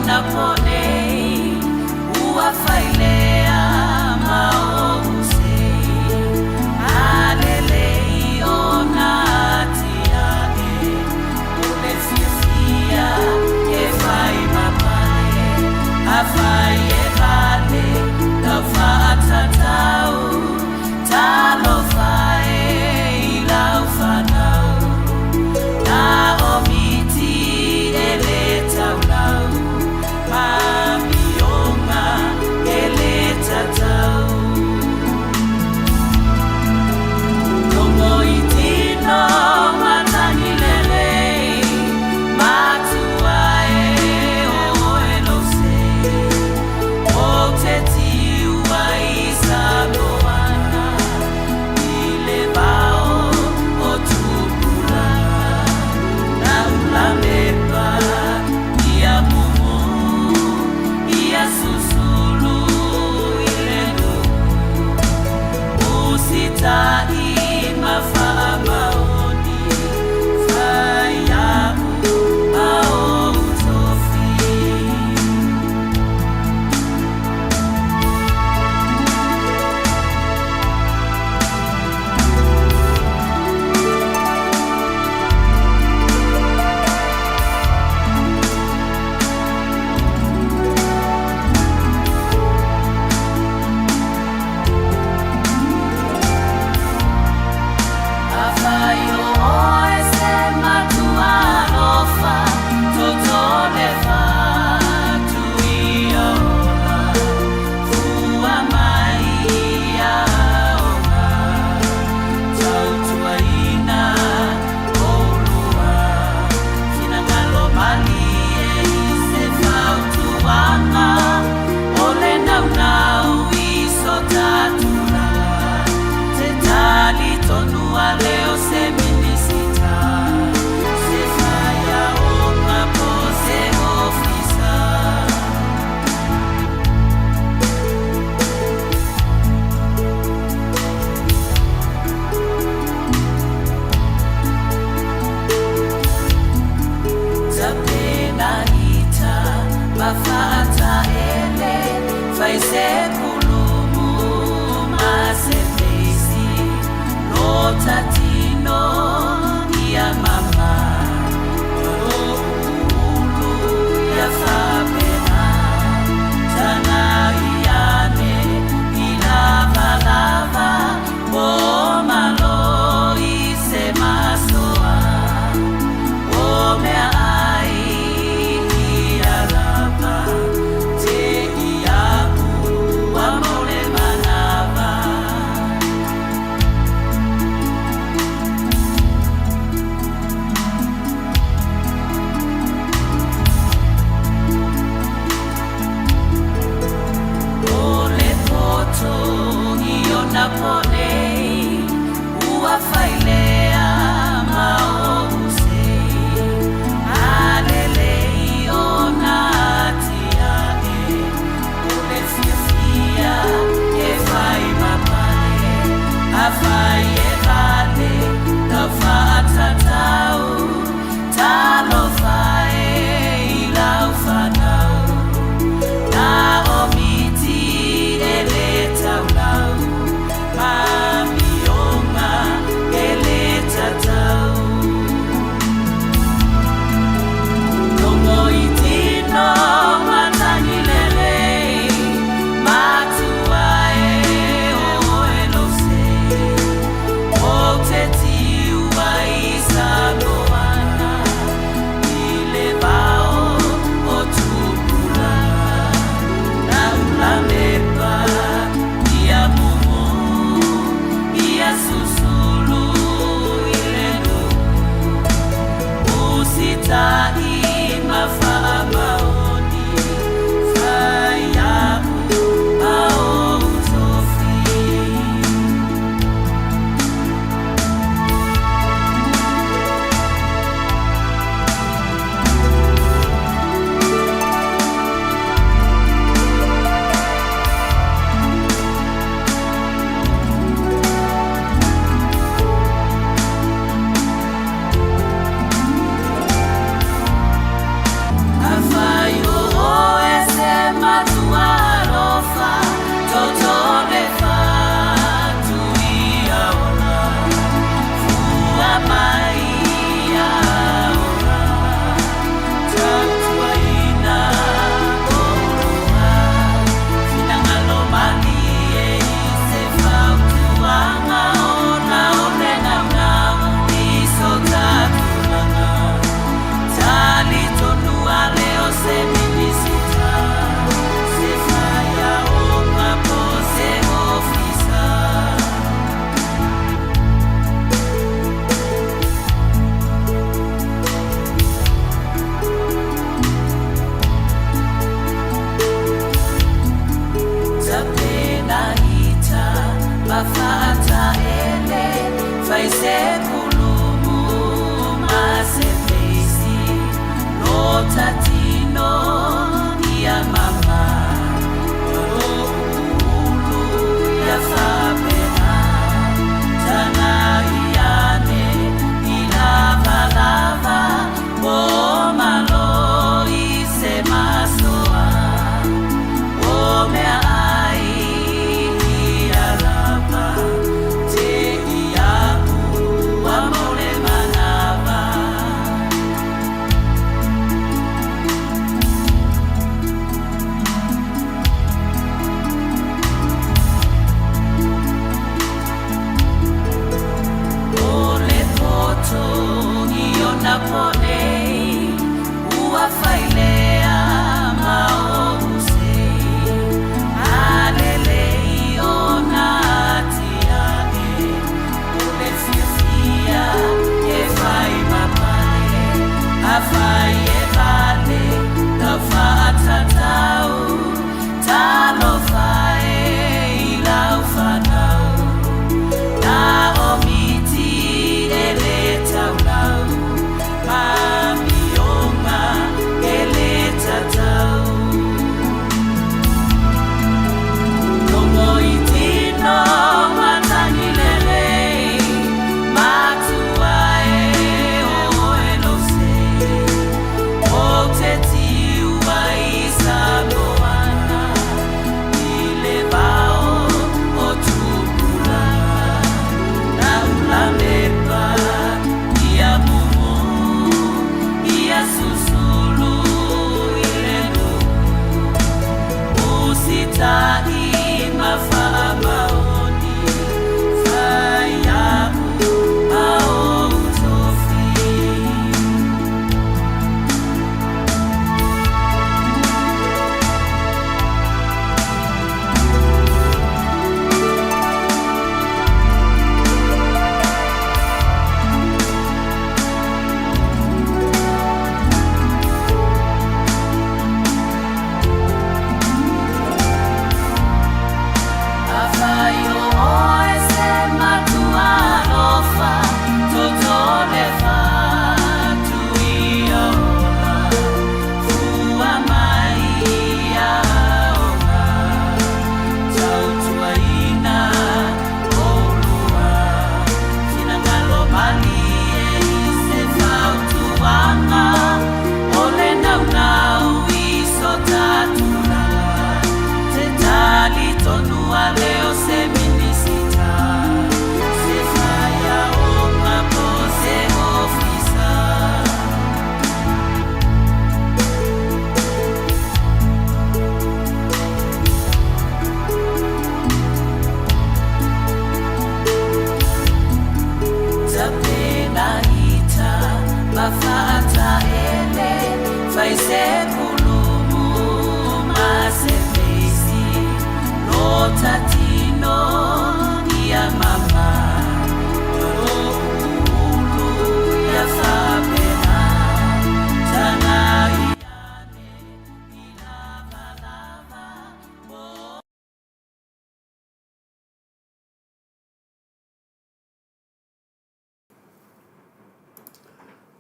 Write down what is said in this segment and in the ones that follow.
Na omiti ele taulau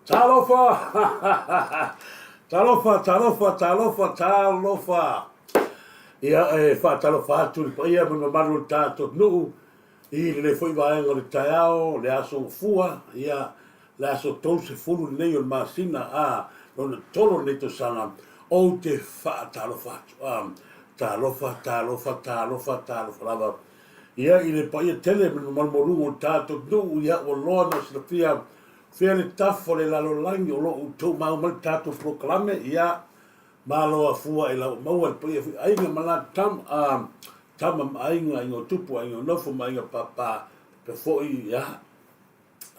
Talofa! Talofa! Ia fa talofa atu pa ia mana maru tato nuu I le foi vaenga le taiao le aso fua ia le aso tose fulu nei o masina lona tolo nei to sanga o te fa talofa talofa lava ia I le pa ia tele mana maru o tato nuu ia o lona sila fia le tafo le lalo langi o lo utou mau mal tato proklame ia malo fua ila maua pa ia ainga mala tama ainga ingo tupu ainga nofo mainga papa pe foi ia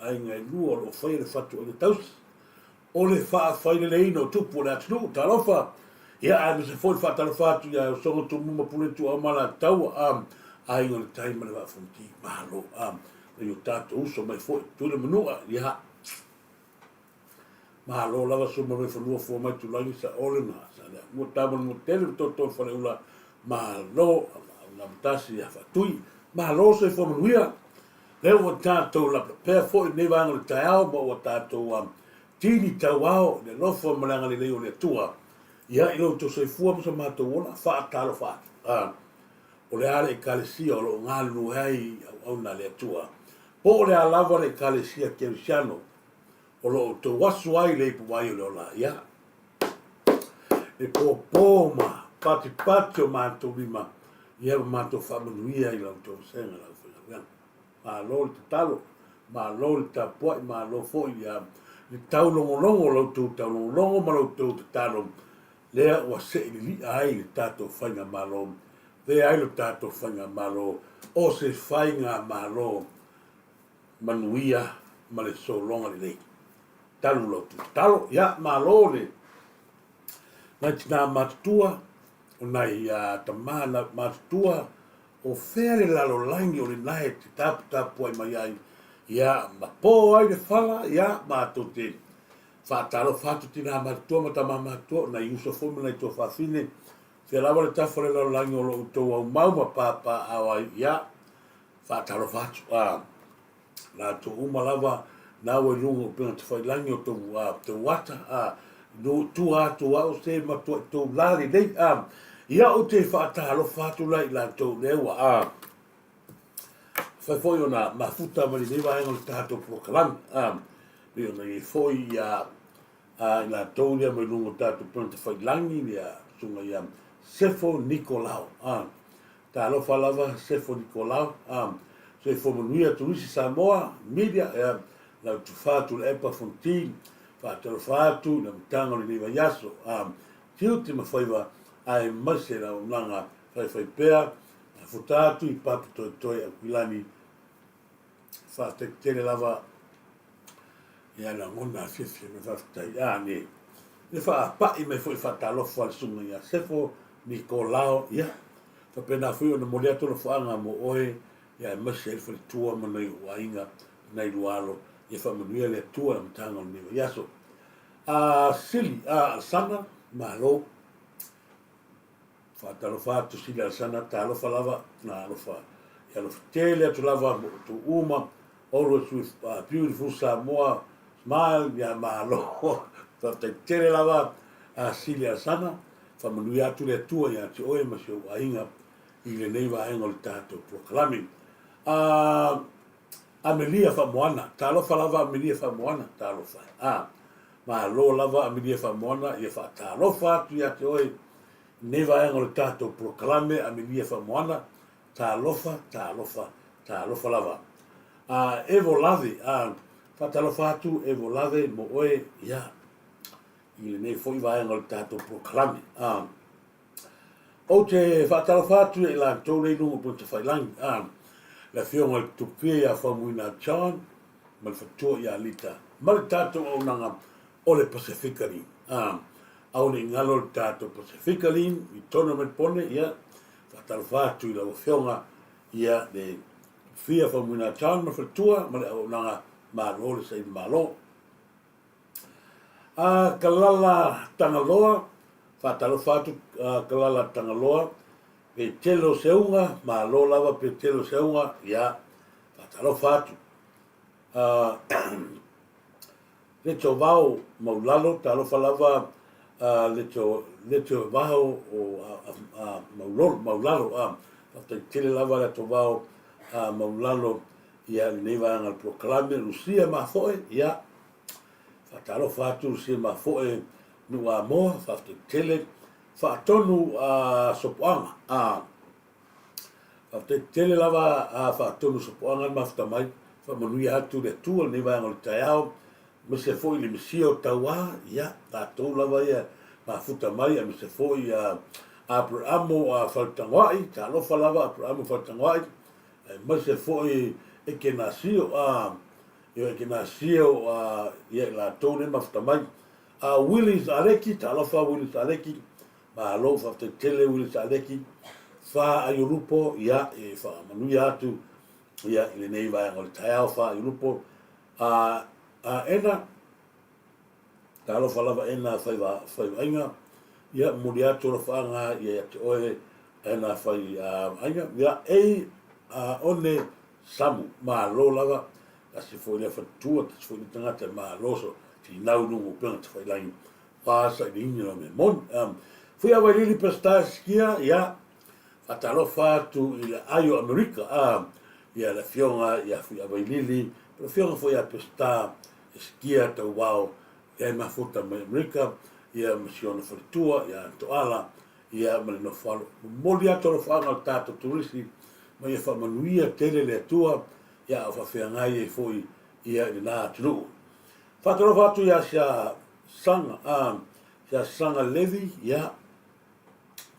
ainga lu o fai le fatu o taus o le fa fai le ino tupu le atu talofa ia ai se foi fa talofa tu ia so tu mo pule tu mala tau ainga le taima le va fonti malo le tato uso mai foi tu le menua ia malo lava so mo fo fo mai tu langi sa ole na sa mo tama mo tele to fa le ula malo la tasi ya fatui malo se fo manuia le o tato la pe fo ne va ngol tao mo o tato tini tawao le lo fo malanga le o le tua ia ilo to se fu mo ma to ona fa talo fa o le ale kalisia o lo ngalu ai au na le tua po le alava le kalisia ke siano o lo to wasu ai le pu ai o la ia e po ma pati o ma to bima ia ma to fa manuia I lo to senga la fa ma lo te talo ma lo te po ma lo fo ia ni tau longo lo to tau longo ma lo to talo le o se li ai tato fanga malo le ai lo tato fanga malo o se fanga malo manuia ma le so longa le talo lo talo ya malo le na tina matua o nai tamana matua o fere lalo langi o le nai te tapu ai mai ai ia ma po ai le fala ia ma to te fatalo fatu tina matua ma tama matua na yuso fo me na to fa fine se lava le tafole lalo langi o lo to au mau ma papa ai ia fatalo fatu la to uma lava na o lungo pe te fai langi o to wata no tu o se ma to lari dei ia o te fatalo fatu lai la to lewa fa foi ona mafuta ma le va en tato proclam le ona I foi la to le ma lungo tato pe te fai langi ia sunga ia Sefo Nicolau talo falava Sefo Nicolau se fo manuia Turisi Samoa media la tu fatu le epa fontin fatu na mtanga le niva yaso tiuti ma faiva ai mase la unanga fai pea futatu I papu toi aquilani te tele lava ia la ngona fifi me tai ne le fa pa I me foi fatalo fo sunga ia Sefo Nicolau ia fa pena fui ona moliato lo fanga mo oe ia mase fo tua mana I wainga nei lualo ia fa manuia le tua mtanga ni yaso sili sana malo fa talo fatu sili sana talo falava na lo fa ia lo tele tu lava tu uma always with beautiful Samoa smile ia malo fa tele lava sili sana fa manuia tu le tua ia te oe ma se wainga I le nei va engol tato proclaiming Amelia Famoana, talo falava Amelia Famoana, talo fa. Ma lo lava Amelia Famoana, ia fa talo fa tu ia te oi. Neva engol tato proclame Amelia Famoana, talo fa lava. Evo lave, fa talo fa tu evo lave mo oi ia. I ne foi va engol tato proclame. O te fa talo fa tu e la tole lungo po te fai lang. La fionga tupe ia famuina chan mal fatua ia lita mal tato o nanga o le Pacificalin au le ngalo le tato Pacificalin I tono me pone ia fatal fatu I la fionga ia de fia famuina chan mal fatua mal o nanga malo le sei malo kalala tangaloa fatal fatu kalala tangaloa pe telo seunga ma lo lava pe telo seunga ia fatalo fatu le to vau maulalo ta lo falava le to vau o maulalo ta tele lava le to vau maulalo ia le va al proclame Lucia ma foi ia fa fatu Lucia ma foi no amor fa tele fa tonu sopoanga fa tele lava fa tonu sopoanga ma fa mai fa manuia atu le tu le va al taiao me se foi le misio taua ia tatou lava ia mafuta mai me se foi Abramo faltangwai ta lo falava Abramo faltangwai me se foi e que nasio e que nasio ia la tone mafuta mai Willis Aleki ta lo fa Willis Aleki ma lo fa te tele Willis Aleki fa ayurupo ia e fa manuia atu ia le nei vai ngol taiao fa ayurupo ena ta lo falava ena fai ainga ia muriato lo fanga ia te oe ena fai ainga ia one samu ma lo lava a se foi le fatua se foi tangata ma loso ti nau no pena te fai lai pasa ni no me mon fui a vai pesta skia ia atalo fatu ia ayo america ia la fionga ia fui a vai lili pero fionga foi a pesta skia te wow ia ma futa me america ia misiona fatua ia to ala ia ma no falo molia to fanga tato turisi ma ia fa manuia tele le tua ia fa feangai e foi ia na tru fa tro fatu ia sia sanga levi ia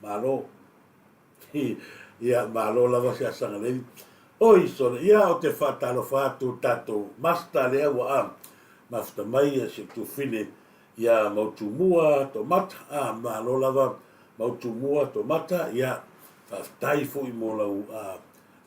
malo ia malo lava sia sanga levi oi so ia o te fata lo fatu tato masta le wa mafta mai se tu fine ia mautumua tomata malo lava mautumua tomata ia fa tai foi mo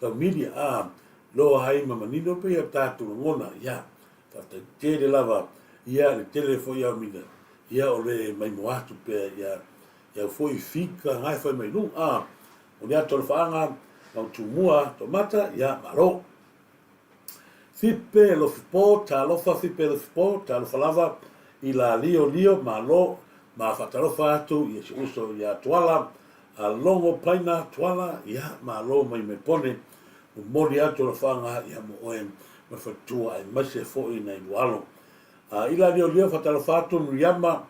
la media lo hai mama nino pe tatu ngona ia fa te lava ia le telefo ia mina ia ole mai moatu pe ia foi fika ngai foi mai nu o ia tolfanga mautumua tomata ia malo fipe lo sport lo fa fipe lo sport lo falava ila lio malo ma fatalofa atu ia se uso ia tuala longo paina tuala ia malo mai me pone mori atu la fanga ia mo oe ma fatua e mase fo i nei walo ila lio fatalofa atu mriama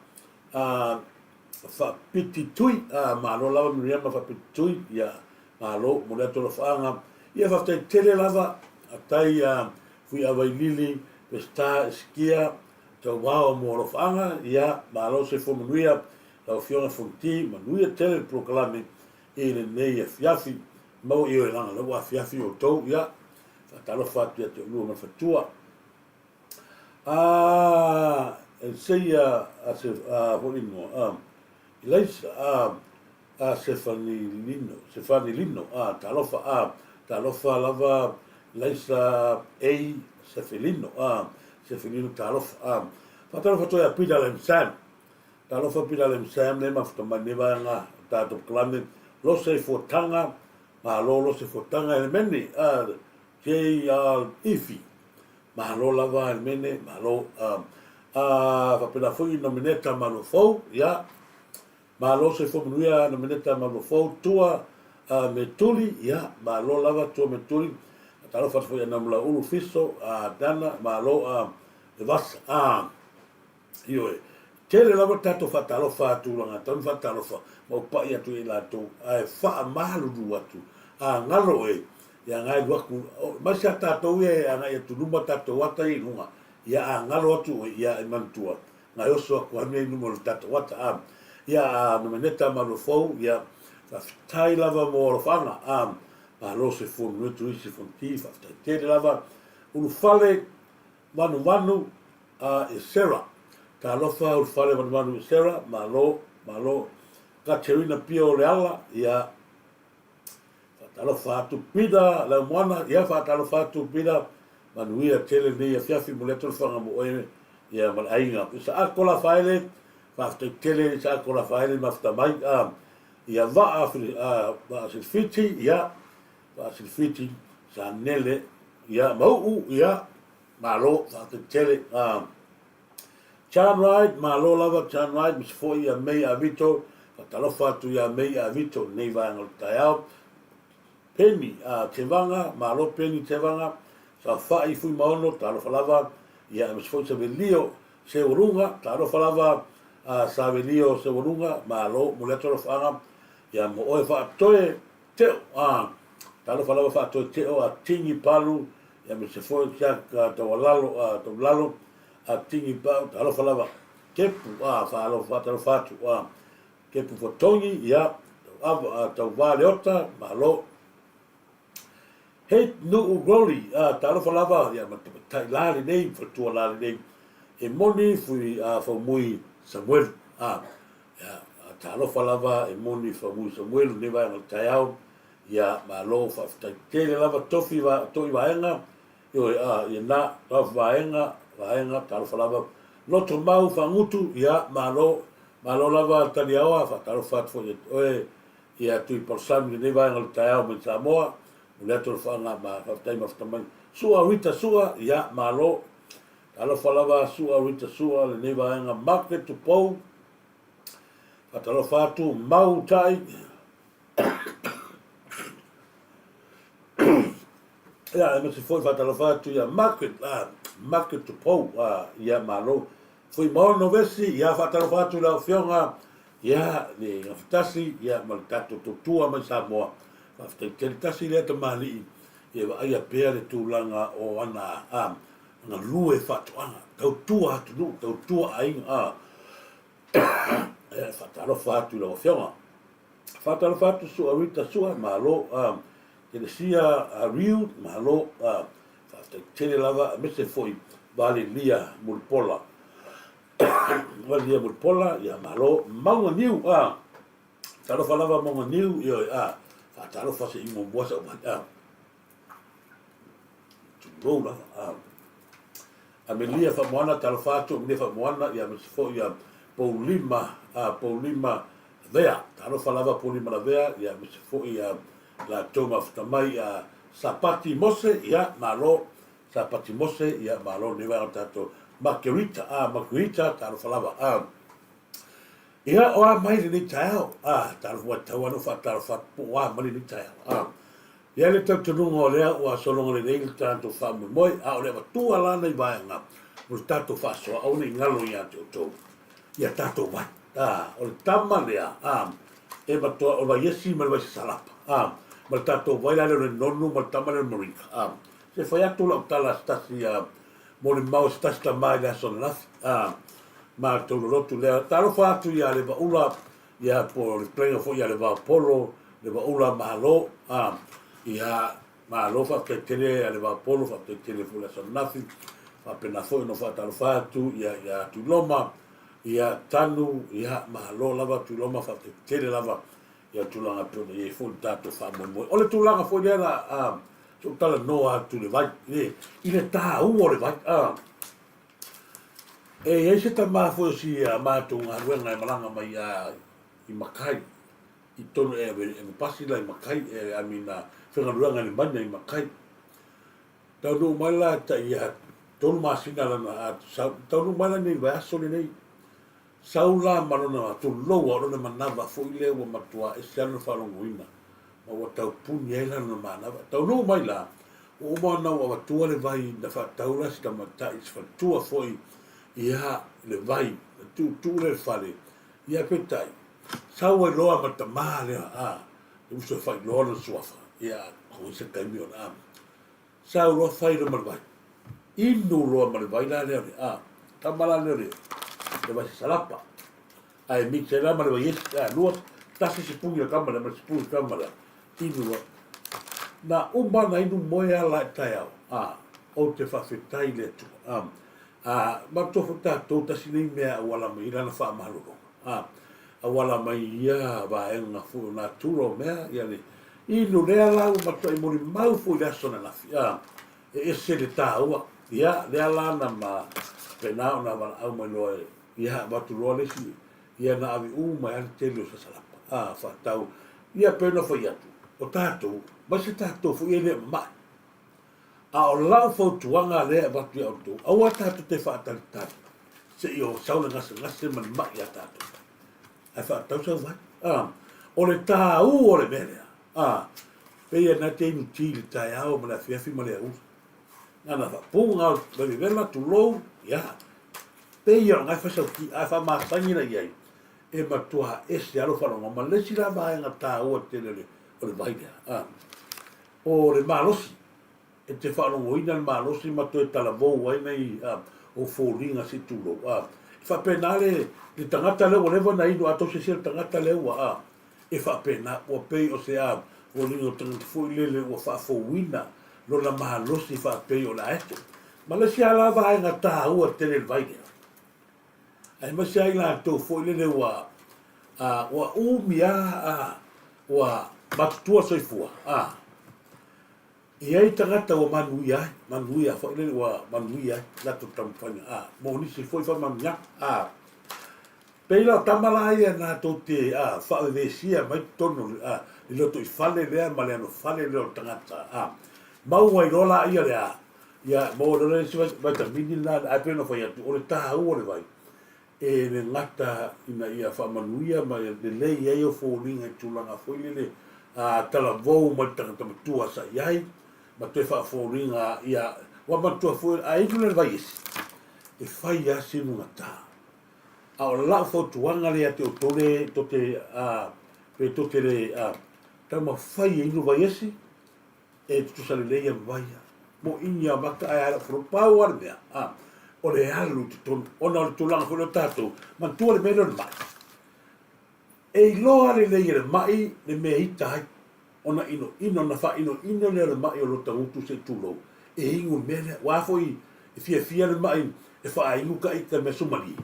fa pititui malo lava mriama fa pititui ia malo mori atu la fanga ia fa tele lava atai fui avai lili pesta skia to wao mo lo fanga ia malo se fo manuia la fiona fonti manuia tele proclame ele nei fiafi mo io la la fiafi o to ia fatalo fatu ia te lu ma fatua seia se volimo ilais Stefani Lino talofa lava laisa Sefelino Sefelino talofa fatalofa to ia pida lem sam talofa pida lem sam le mafta maneva nga tato klame lo se fotanga ma lo se fotanga el meni che ifi ma lo lava el mene ma lo fa pela foi nomineta ma lo fo ya ma lo se fo nuia nomineta ma lo fo tua metuli ya ma lo lava tua metuli talofa foi na mula ulu fiso dana ma lo le vas io tele lava tato fatalofa tu langa tan fatalofa mo pa ia tu ila tu ai fa malu du atu ngalo ya ngai waku ma sa tato e ngai tu lumba tato wata i lunga ya ngalo atu ya mantua ngai oso ko ame numo tato wata ya no meneta malofo ya fa tai lava mo fanga ma lo se fu no tu si fonti fa tele lava un fale manu e sera ta lo fa un fale manu sera ma lo Caterina Pio Leala ia fatalo fatu pida la moana ia fatalo fatu pida manuia tele nei fiafi moleto fanga mo ia mal ainga sa akola faile fafte tele sa akola faile mafta mai ia va va fiti ia va fiti sa nele ia mau ia malo fafte tele Chan ride, ma lo lava chan ride, mis fo ia mei a vito, fatalofa atu ia mei a vito, nei vai angal taiao. Peni a tevanga, ma lo peni tevanga, sa fai fui maono, talofa lava, ia mis fo sa velio, se urunga, talofa lava, sa velio se urunga, ma lo muleto lo fanga, ia mo oe fa atoe, teo, talofa lava fa atoe teo, a tingi palu, ia mis fo sa tawalalo, a tingi palu, talofa lava, kepu, fa alofa, talofa atu, kepu fotongi, ia, tau valeota, ma lo, Hei no uroli, talofa lava, ia tai lali nei, fatua lali nei, e moni fui fa mui Samuel, talofa lava, e moni fa mui Samuel, ne vai ngal taiao, ia ma lo fa tai tele lava tofi va toi vaenga, ia na vaenga talofa lava, loto mau fa ngutu, ia ma lo lava taliaoa, fa talofa fo ia tui porsami ne vai ngal taiao me Samoa, Leto fanga ma fatai ma fatamai. Sua rita sua ya malo. Alo falava sua rita sua le neva nga market to pou. Fatalo fatu mau tai. Ya me se foi fatalo fatu ya market to pou ya malo. Foi mo no vesi ya fatalo fatu la fionga ya ni fatasi ya mal tato to tua ma Samoa. After tasi le te mali e va ia pere tu langa o ana nga lue fatu anga tau tua tu lu tau tua ai e fatalo fatu lo fiona fatalo fatu su arita su malo ke sia a riu malo after tele lava me se foi vale lia mulpola vale lia mulpola ya malo manga niu talo falava manga niu yo talo fase imo bosa tu rola amelia fa moana talo fatu me fa moana ya me fo ya polima vea talo falava polima vea ya me fo ya la toma ftamai sapati mose ya malo sapati mose ya malo ne va tato margarita talo falava ia o mai ni tau talo wa tau no fa talo fa po mai ni tau ia le tau tunu ngole o solongo le nei tanto fa moi o le tu ala nei vai nga o tato fa so o ni ngalo ia to ia tato wa o le tama le e ba to o va yesi mal va salapa ma tato vai la le nonu ma tama le moringa se foi atu la tala stasia mo le mau stasta mai la son la ma tolo lotu le talo fatu ia le ula ia po le prenga fo ia le va polo le ula malo ia malo fa che tele le va polo fa che tele fu la sonnafi fa pena fo no fa talo fatu ia tu loma ia tanu ia malo lava tu loma fa che tele lava ia tu langa pe ia fu tato fa mo ole tu langa fo ia tu tala no tu le vai ile ta u le vai e se ta ma fo si ma tu nga ruenga e malanga mai i makai i tonu e pasi la i makai e amina whenga ruenga ni manya i makai tau no maila ta ia tonu masina lana tau no maila ni vai aso ni nei saula marona tu loa rona manava fo i leo matua e se anu whalonguina ma wa tau puni e lana manava tau no maila o mana wa tua le vai na fa taula si tamata i fa tua foi ia le vai tu le fale ia petai saua loa mata male u so fai loa no suafa ia ko se cambio na sau lo fai no mal vai inu loa mal vai la le tamala le vai salapa ai mi se la mal vai loa tasi se punga kamera mas punga kamera inu na umana inu moia la taiao o te fa fetai le tu ma tofo tatou tasini mea wala mai lana whaamahalogo. Wala mai ia vaenga fu na turo mea ia le inu lea lau mato i mori mau fu i laso na lafi. E se le tāua ia lea lana ma penao na wala au mai loe ia watu loa lesi ia na avi mai ane telio sa salapa. Whatau ia pena fo iatu. O tātou, ma se tātou fu i ele mai. A o lau fautuanga lea watu i auto. Aua tātou te whaatalitari. se yo saula ngase man ma ya tato ai fa tau sa vai o le ta o le mele pe ia na te ni ti le tai au ma la fiafi ma le au na fa punga le vela tu lo ya pe ia ngai fa sa ki ai fa ma sangi na ia e ma tua ese alo fa no ma le sila ba nga ta o te le o le vai o le malosi e te fa no ina le malosi ma to e tala vo wai nei o folinga si tu lo fa penale le tangata le o le na ino ato se se tangata le wa e fa pena o pe o se o lingo tangata fu le o fa fo wina lo la malosi fa pe o la eto ma le sia la va nga ta o te le vai ai ma sia ila to fo le wa wa umia wa matua soifua ia i tangata o manuia fa ile wa manuia la to tampanga mo ni se foi fa mamia peila tamala ia na to te fa vesia mai tono i lo to i fale le ma le no fale le tangata mau wai rola ia le ia mo le se vai ta mini la a peno fa ia o le ta o le vai e le ngata ina ia fa manuia ma le le ia o fo linga tulanga foi le tala vou ma tangata tua sa iai ma te fa foringa ia wa ma tu fo ai tu le vai e fai ya sinu ngata a o la fo tuanga le ate o tole to te pe to te le ta ma fai e no vai e tu sa le ia vai mo inya maka ai ala fo power me o le alu tu ona tu langa fo tato ma tu le melo mai e lo ale le mai le me ita ona ino na fa ino le mai o lo tangutu se tulo e ingu mele wa foi e fia le mai e fa ingu ka ika me sumali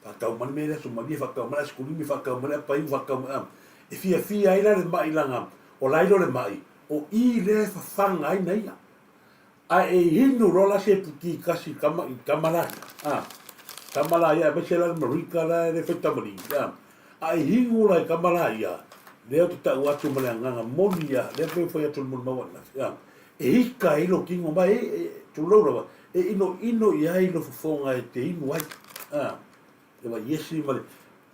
fa ka man mele sumali fa ka man skuli fa ka man pa ingu fa ka e fia ila le mai langa o lailo le mai o i le fa fanga ai nei a e hinu rola se puti kasi kamala kamala ya be se la marika la le feta mali a e hingu la kamala ya leo te tau atu male nganga monia leo pe foi atu mo mawana e hika ilo kingo mai tu lo e ino ia ilo fonga e te inu ai e va yesi male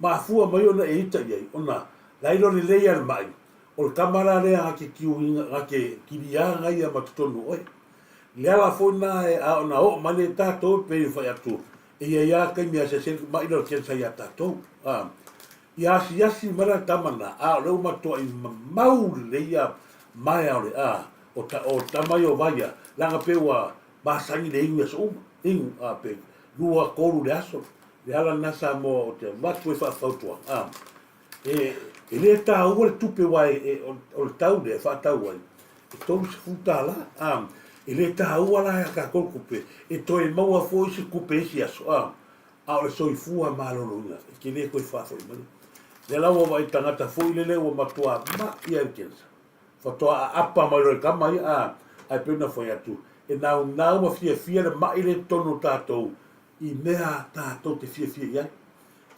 ma fua mai ona e ita ia ona la ilo le leia mai o kamara le a ke kiu a ke kiria ngai a matutonu oi le ala fona e a ona o male tato pe foi atu e ia kai mia se mai ilo ke sa ia tato Yasi mara tamana leu mato i mau le ia mai ale o tamai o vaia langa peua masangi le inga so pe lua koru le aso le ala nasa mo o te matu e whafautua e le ta ua le tupe wai o le tau le whaatau wai e tau se futa la e le ta ua la ka kolkupe e toi maua fo isi kupe isi aso o le soifua malolo ina e ke le koe whafau mani le lawa vai tangata foi le o matua ma ia kensa fatoa apa mai le kama ai pena foi atu e nau ma fia le mai le tono tato i mea tato te fia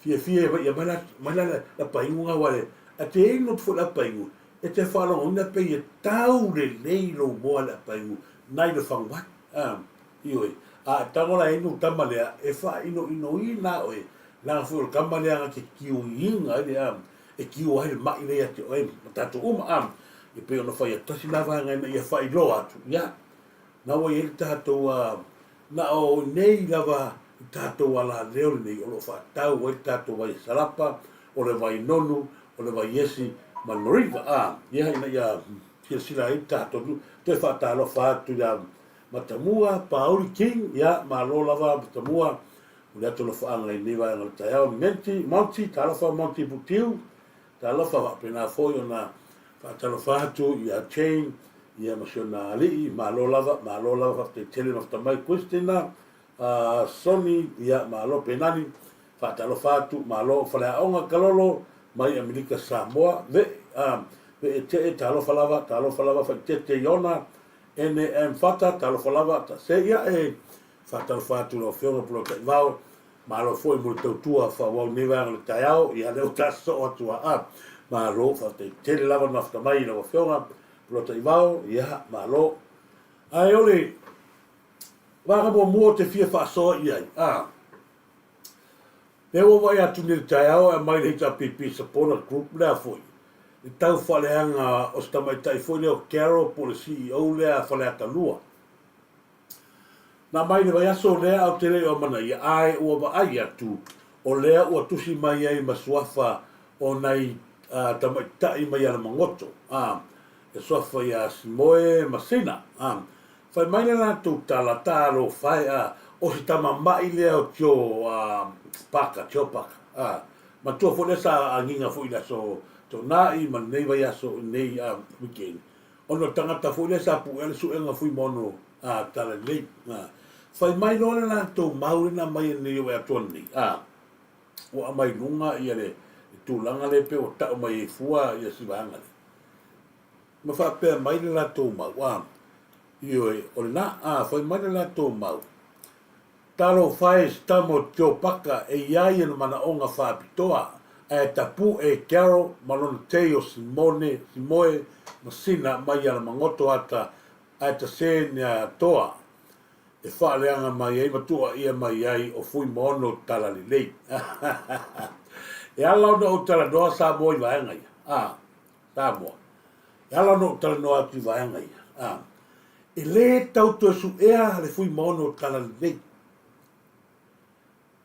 ia mana la paingu nga wale a te ino fo la paingu e te falo ona pe e tau le leilo mo la paingu nai le fangwa ioi tamo la ino tamalea e fa ino ina oi la fu kama le nga ke kiu inga e kiu ai mai le ate oi tato e pe ona fai tasi lava nga ia fai lo atu ya na o e tato na o nei lava tato wala leo nei o lo fa tau o tato vai salapa o le vai nonu o le vai yesi manoriva ia ina ia ke sila i tato te fa talo fa tu ya matamua pauli king ya malo lava matamua o le ato lo fa ngai ni vai ngal tau monti talo fa monti butiu talo fa pena foi ona fa talo fa tu ya chain ia masiona ali malo lava te tele no tamai questina soni ia malo penani fa talo fa tu malo fa la onga kalolo mai Amerika Samoa ve te talo fa lava fa te yona ene fata talo fa lava ta se ia fa talo fa tu lo fio pro te vao malo foi molto tua fa wa ne va le taiao ia le tasso tua malo fa te tele lava no tamai no fio pro te vao ia malo ai ole wa mo te fia fa so ia Le o vai atu ni tai au e mai le hita pipi support group le foi. I tau whaleanga o sta mai tai foi leo Carol po le CEO lea whaleata lua. Na mai le vai aso lea au te leo mana ia ai ua wa ai atu o lea ua tusi mai ai masuafa o nei tamai tai mai ala mangoto. E soafa ia Simoe Masina. Fai mai le nātou tala tālo fai o si tamamai lea o tio tio paka. Ma tua fo lesa a nginga fo ila so to nai ma nei vai aso nei weekend. Ono tangata fo lesa pu ele su enga fui mono tala nei. Fai mai lo le nātou maurina mai nei o atoni. O mai lunga ia le tūlanga le pe o tau mai e fua ia si vanga le. Ma fa pe mai le nātou mau. Io o le na fai mai le nātou mau. Talo fai stamo tio paka e iai e mana onga whapitoa e tapu e Carol malona teo Simoe Masina mai ala mangoto ata e ta se nia toa e whaaleanga mai ei matua ia mai ai o fui mono tala li lei. E ala ona o tala noa Samoa i vaenga ia. Samoa. E ala ona o tala noa atu i vaenga ia. E le tau tu su ea le fui mono tala li lei.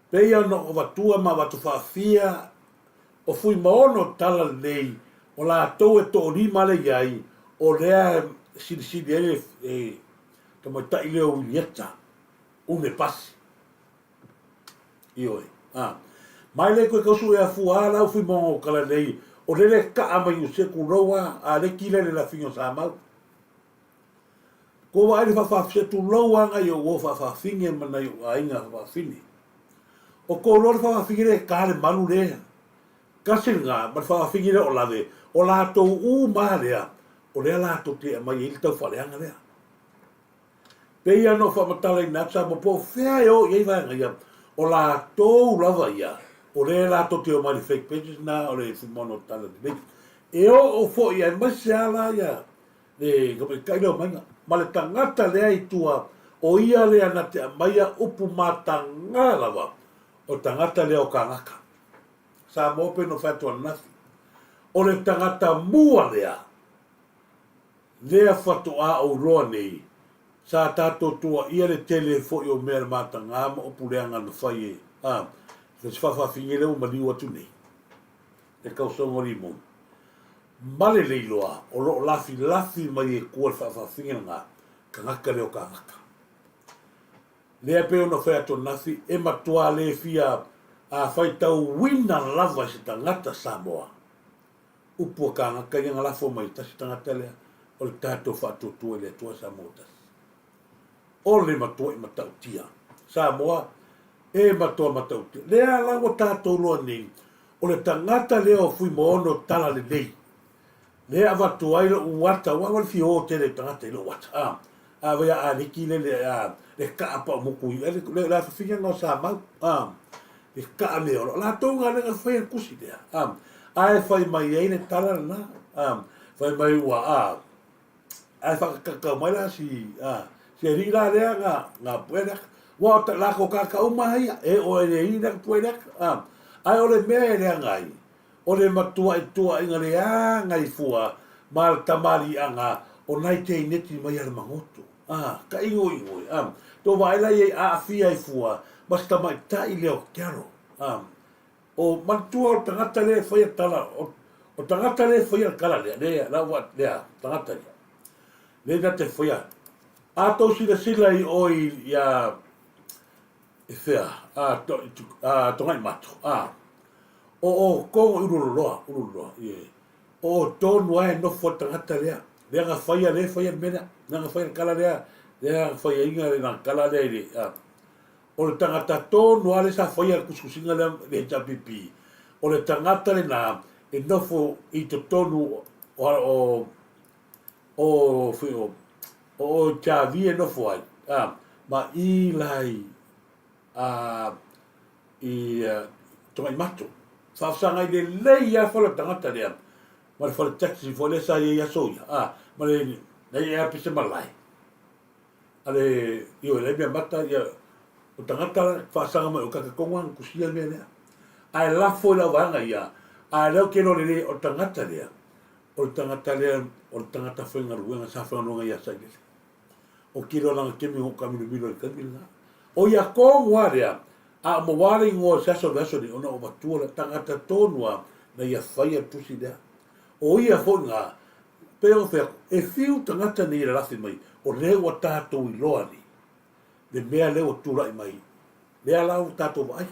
Peia no o watua ma watu whaafia o fui maono tala nei o la tau e to rima le iai o lea siri ele ka mai tai leo ulieta une pasi. Io mai le koe kausu e a fua lau fui maono kala nei o lele ka amai u se kuroa a le kile le la fingo sa mau. Ko wa ele whawhafia tu loa ngai o whawhafinge mana i a inga whawhafini. O ko lor whawhawhingire kāre malu rea. Kasi ngā, man whawhawhingire o lade, o lātou maa rea, o rea lātou te mai ili tau whaleanga rea. Peia no whamatala i nātsa, ma po whea o iei vanga ia, o lātou lava ia, o rea lātou te o mai fake pages nā, o rea whimono tala di nei. E o fo ia, mai se ala ia, le kapai kaile o mainga, ma le tangata lea i tua, o ia lea na te amaia upu mā tangata lava, o tangata leo kangaka. Sa mope no fatua nafi. O le tangata mua lea. Lea fatua o roa nei. Sa tato tua ia le tele fo i o mea mata ngama o puleanga no fai e. Le sfafafingere o maliu atu nei. E kausongo li mon. Male leiloa o lo lafi mai e kua fafafingere ngā. Kangaka leo kangaka. Lea peo no whea to nafi, e matua le fia a whai tau wina lava se tangata Samoa. Upua ka ngaka i ngalafo mai tasi tangata lea, o le tātou whātou tua lea tua Samoa tasi. O le matua i matau tia. Samoa, e matua matau tia. Lea lawa tātou loa nei, o le tangata lea o fui moono tala le nei. Lea watu aile uwata, wawal fi o te le tangata ilo wata. Vea a niki le kaapa o muku le la fifinga no sa mau le ka me o la tonga le fa kusi dia ai fai mai ai le tala na fai mai wa ai fa ka mai la si ri la le nga pueda wa ta la ko ka mai e o le ina pueda ai o le me le ngai o le matua i tua inga le ngai fua mal tamari anga o nai te neti mai al mangoto ka ingo to vai la ye a fia i fua basta mai tai leo Carol o mantua o tangata le foi tala o tangata le foi kala le la wa le tangata le na te foi a to sila i oi ya e fea to ngai mato o ko uruloa ye o to no ai no fo tangata le nga fai mena nga fai kala le fai inga le na kala le o le tangata to no ale sa fai al kuskusinga le japipi o le tangata le na e nofo i to tonu o chavi e nofo ai ma i lai tongai mato fa sanga i le ia fa le tangata le ma le fa le taxi fo le sa ia soia ma le ia pise malai ale io le mia mata ia o tangata fa sanga mai o kakakonga kusia mea lea ai la foi la vanga ia ai leo ke no le o tangata lea o tangata lea o tangata whenga ruenga sa whanonga ia sa ngese o kiro langa kemi ho kaminu milo i kamila o ia ko ngua rea a mo wale ngua saso laso ni ona o matua la tangata tonua na ia whaia tusi lea o ia whonga peo whea e fiu tangata ni ira lafi mai o leo a tātou i loa ni le mea leo tūra i mai lea lau tātou vai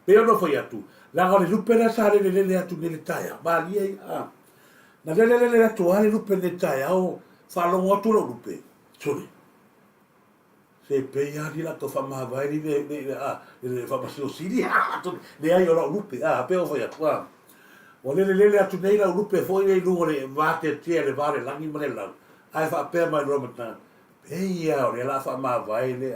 peo no whai atu langa le lupe na sa le atu nele taia maali ei na le atu ale lupe nele taia o whalongo atu lo lupe sori se pe ya ni la ko fa ma vai ni le fa pasio siri le ai ora lupe pe o vai qua o le atu nei la lupe foi le lungo le vate tie le vale langi mare la ai fa pe mai ro mata pe ya o la fa ma vai le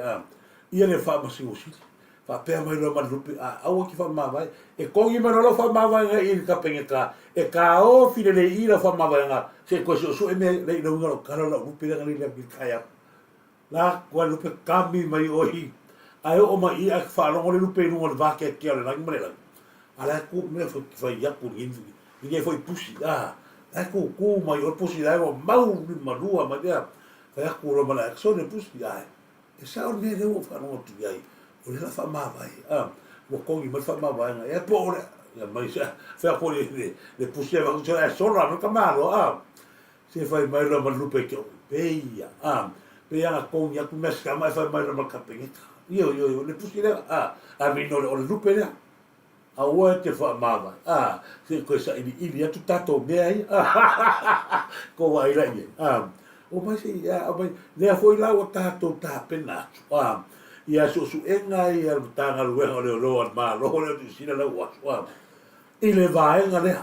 ia le fa pasio siri fa pe mai ro ma lupe au ki fa ma vai e ko ngi ma no fa ma vai i ka penga ka e ka o fi le i la fa ma vai nga se ko so e me le no ngalo kala la lupe le ngali le kaya la kua lupe kami mai oi ai o mai i a whalongo le lupe nunga le vake kia le langi mare lang ala ku me fai yaku ni nge foi pusi ai ku mai o pusi lai o mau ni marua mai dea fai yaku ro mala so ne pusi ai e sa o ne le o whalongo tu ai o le la wha maa vai mo kongi mai wha maa vai nga e po ore mai sa fai po le pusi e waku e sora no ka malo se fai mai ro ma lupe kia peia pe anga kongi aku mes ka mai fa mai na kapinga yo le pusi le a mi no le lupe le a o te fa mava se ko sa ili atu tato me ai ko vai la ni o mai se mai le foi la o tato ta pena ia su enga ia tanga luenga le lo ma lo le sina la wa ile vai nga le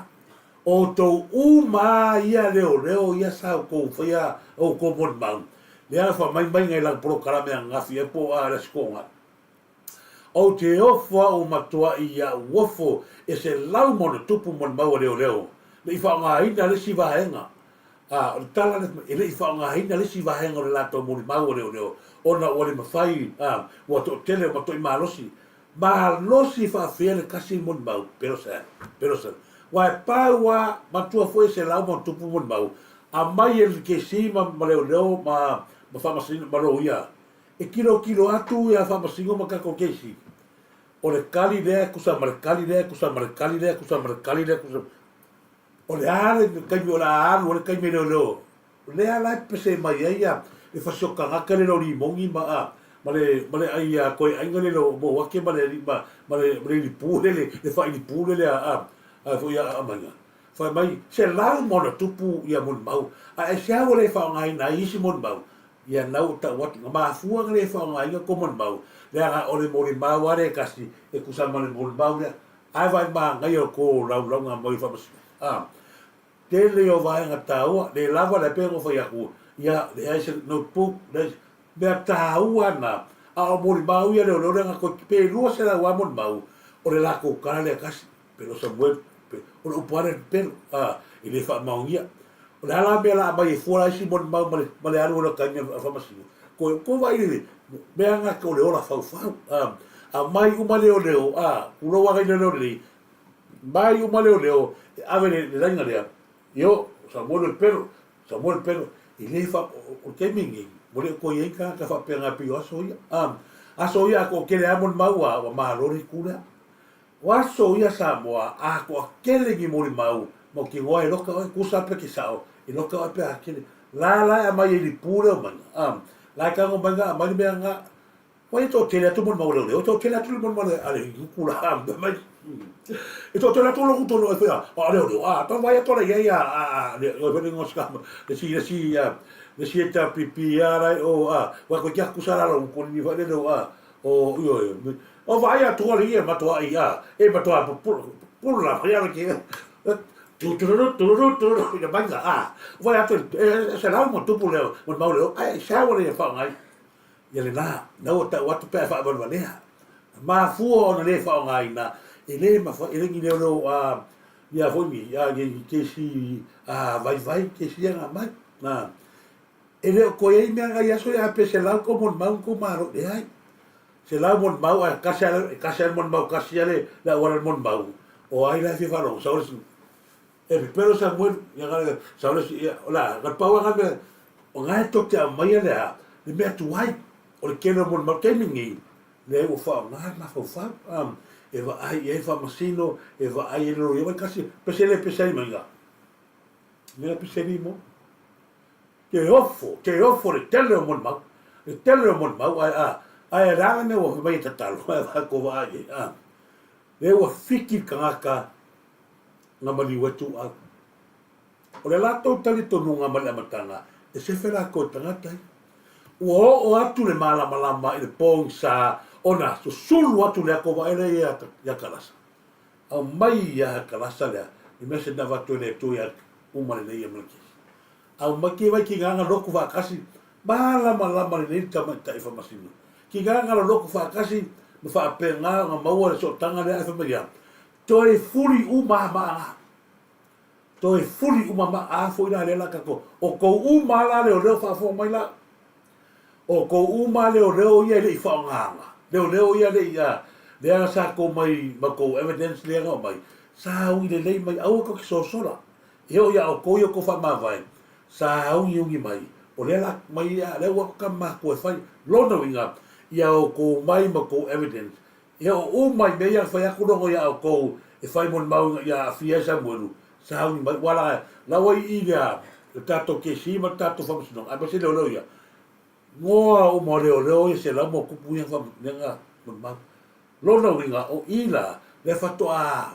o to uma ia leo ia sa ko fa o ko bon mang le fa mai ngai lang pro kala me ngafi e po a la skonga o te ofa o matua ia wofo e se lau mono tupu mon mau leo le fa nga ina le si vaenga o tala le fa nga ina le si vaenga le lato mo mau leo ona o le mafai o to tele mo to malosi fa fele kasi mon mau pero sa wa pa wa matua foi se lau mono tupu mon mau a mai el que si ma leo ma fa masingo malo ia e kilo atu ia fa masingo ma ka ko kesi o le kali le kusa markali le o le ale ka yo la o le ka me lo le ala pese mai ia e fa so ka ka le lo limongi ma le ai ko ai ngale lo mo wa ke ma le li pule le fa li pule le fo ia amanga fa mai se lau mo tupu ia mon mau e sia o le fa ngai na isi mon mau ia nau ta wat ma fuang le fa ngai ko mon mau le aga o le mo mau are kasi e kusa ma le mon mau le ai vai ma ngai ko lau nga mo fa te le o vai nga tau le lava le pego fa ia ku ia le ai se notebook le be tau ana a mo mau ia le nga ko pe lu se la wa mon mau o le la ko kana le kasi pero se mueve o le upare pero i le fa maungia o le ala bela mai fora si mon mau male alu lo kanya fa masi ko vai le me anga ko le ola fa a mai uma leo ulo wa ga le mai uma leo a ver le danga le yo Samuel pero i le fa o ke mingi mo le ko yenka ka fa penga pio aso ia ko ke le amon mau wa ma lori kula waso ia Samoa ko kele gi mo mau mo ki ngoi loka ku sa pe ki sao i loka pe akele la mai li pura man la ka ngo banga mai be nga wa to tele tu mon mau le to tele tu mon mau ale kula mai e to tele tu lo to lo e fa ale to vai to le ia le o veni ngo ska le si ta pipi ara wa ko kia ku sara lo ko ni va le o o vai a tua ria ma tua ia e ma tua pur la ria ke tu ina banga vai a tu se la mo tu puleo mo mau leo ai sa wa le fa ngai ia le na no ta wa tu pe fa ba le ma fu o le fa ngai na ele ma fa ele ni leo ia foi mi ia ke si vai ke si nga mai ele ko ia me nga ia so ia pe se la ko mo mau ko maro le ai se la mon mau a kasi mon mau kasi ale la ora mon mau o ai la fi falo sa e pero Samuel ya ga sa la ga pa wa ga o ngai to te mai ale a le me tu ai o le keno mon mau te mingi le o fa na fa e va ai e fa masino e va ai lo yo kasi pesele manga me la pesele mo ke ofo le tele mon mau le tele mon mau ai ranga me o mai tatalo ko va ai le o fiki kanga nga mali watu a o le lato tali tonu nga mali amatanga e se fera ko tangata o atu le malama i le pong sa ona so sulu atu le ako va ele ya kalasa au mai ya kalasa le i mese na vatu le tu ya umale le ya maki au maki vai ki nganga loku va kasi malama le tama ta information ki nganga loku va kasi me fa penga nga mau le so tanga le fa mai toi fuli umama toi fuli umama a foi na lela kako o ko umala le o fa fo mai la o ko umale o reo ia le fa nganga le ia le ia le sa ko mai ma ko evidence le nga mai sa u le mai au ko so sola yo ya o ko fa ma vai sa u yungi mai o le la mai ya le wa ka ma ko fa lo no winga ya o ko mai ma ko evidence yo o mai me ya fa ya ko no ya ko e fai mon mau ya fia sa moru sa ni mai wala la wai ia tato ke si ma tato fa no a se lo ya ngoa o mo le se la mo ku pu ya fa nga mon mau lo no winga o ila le fa to a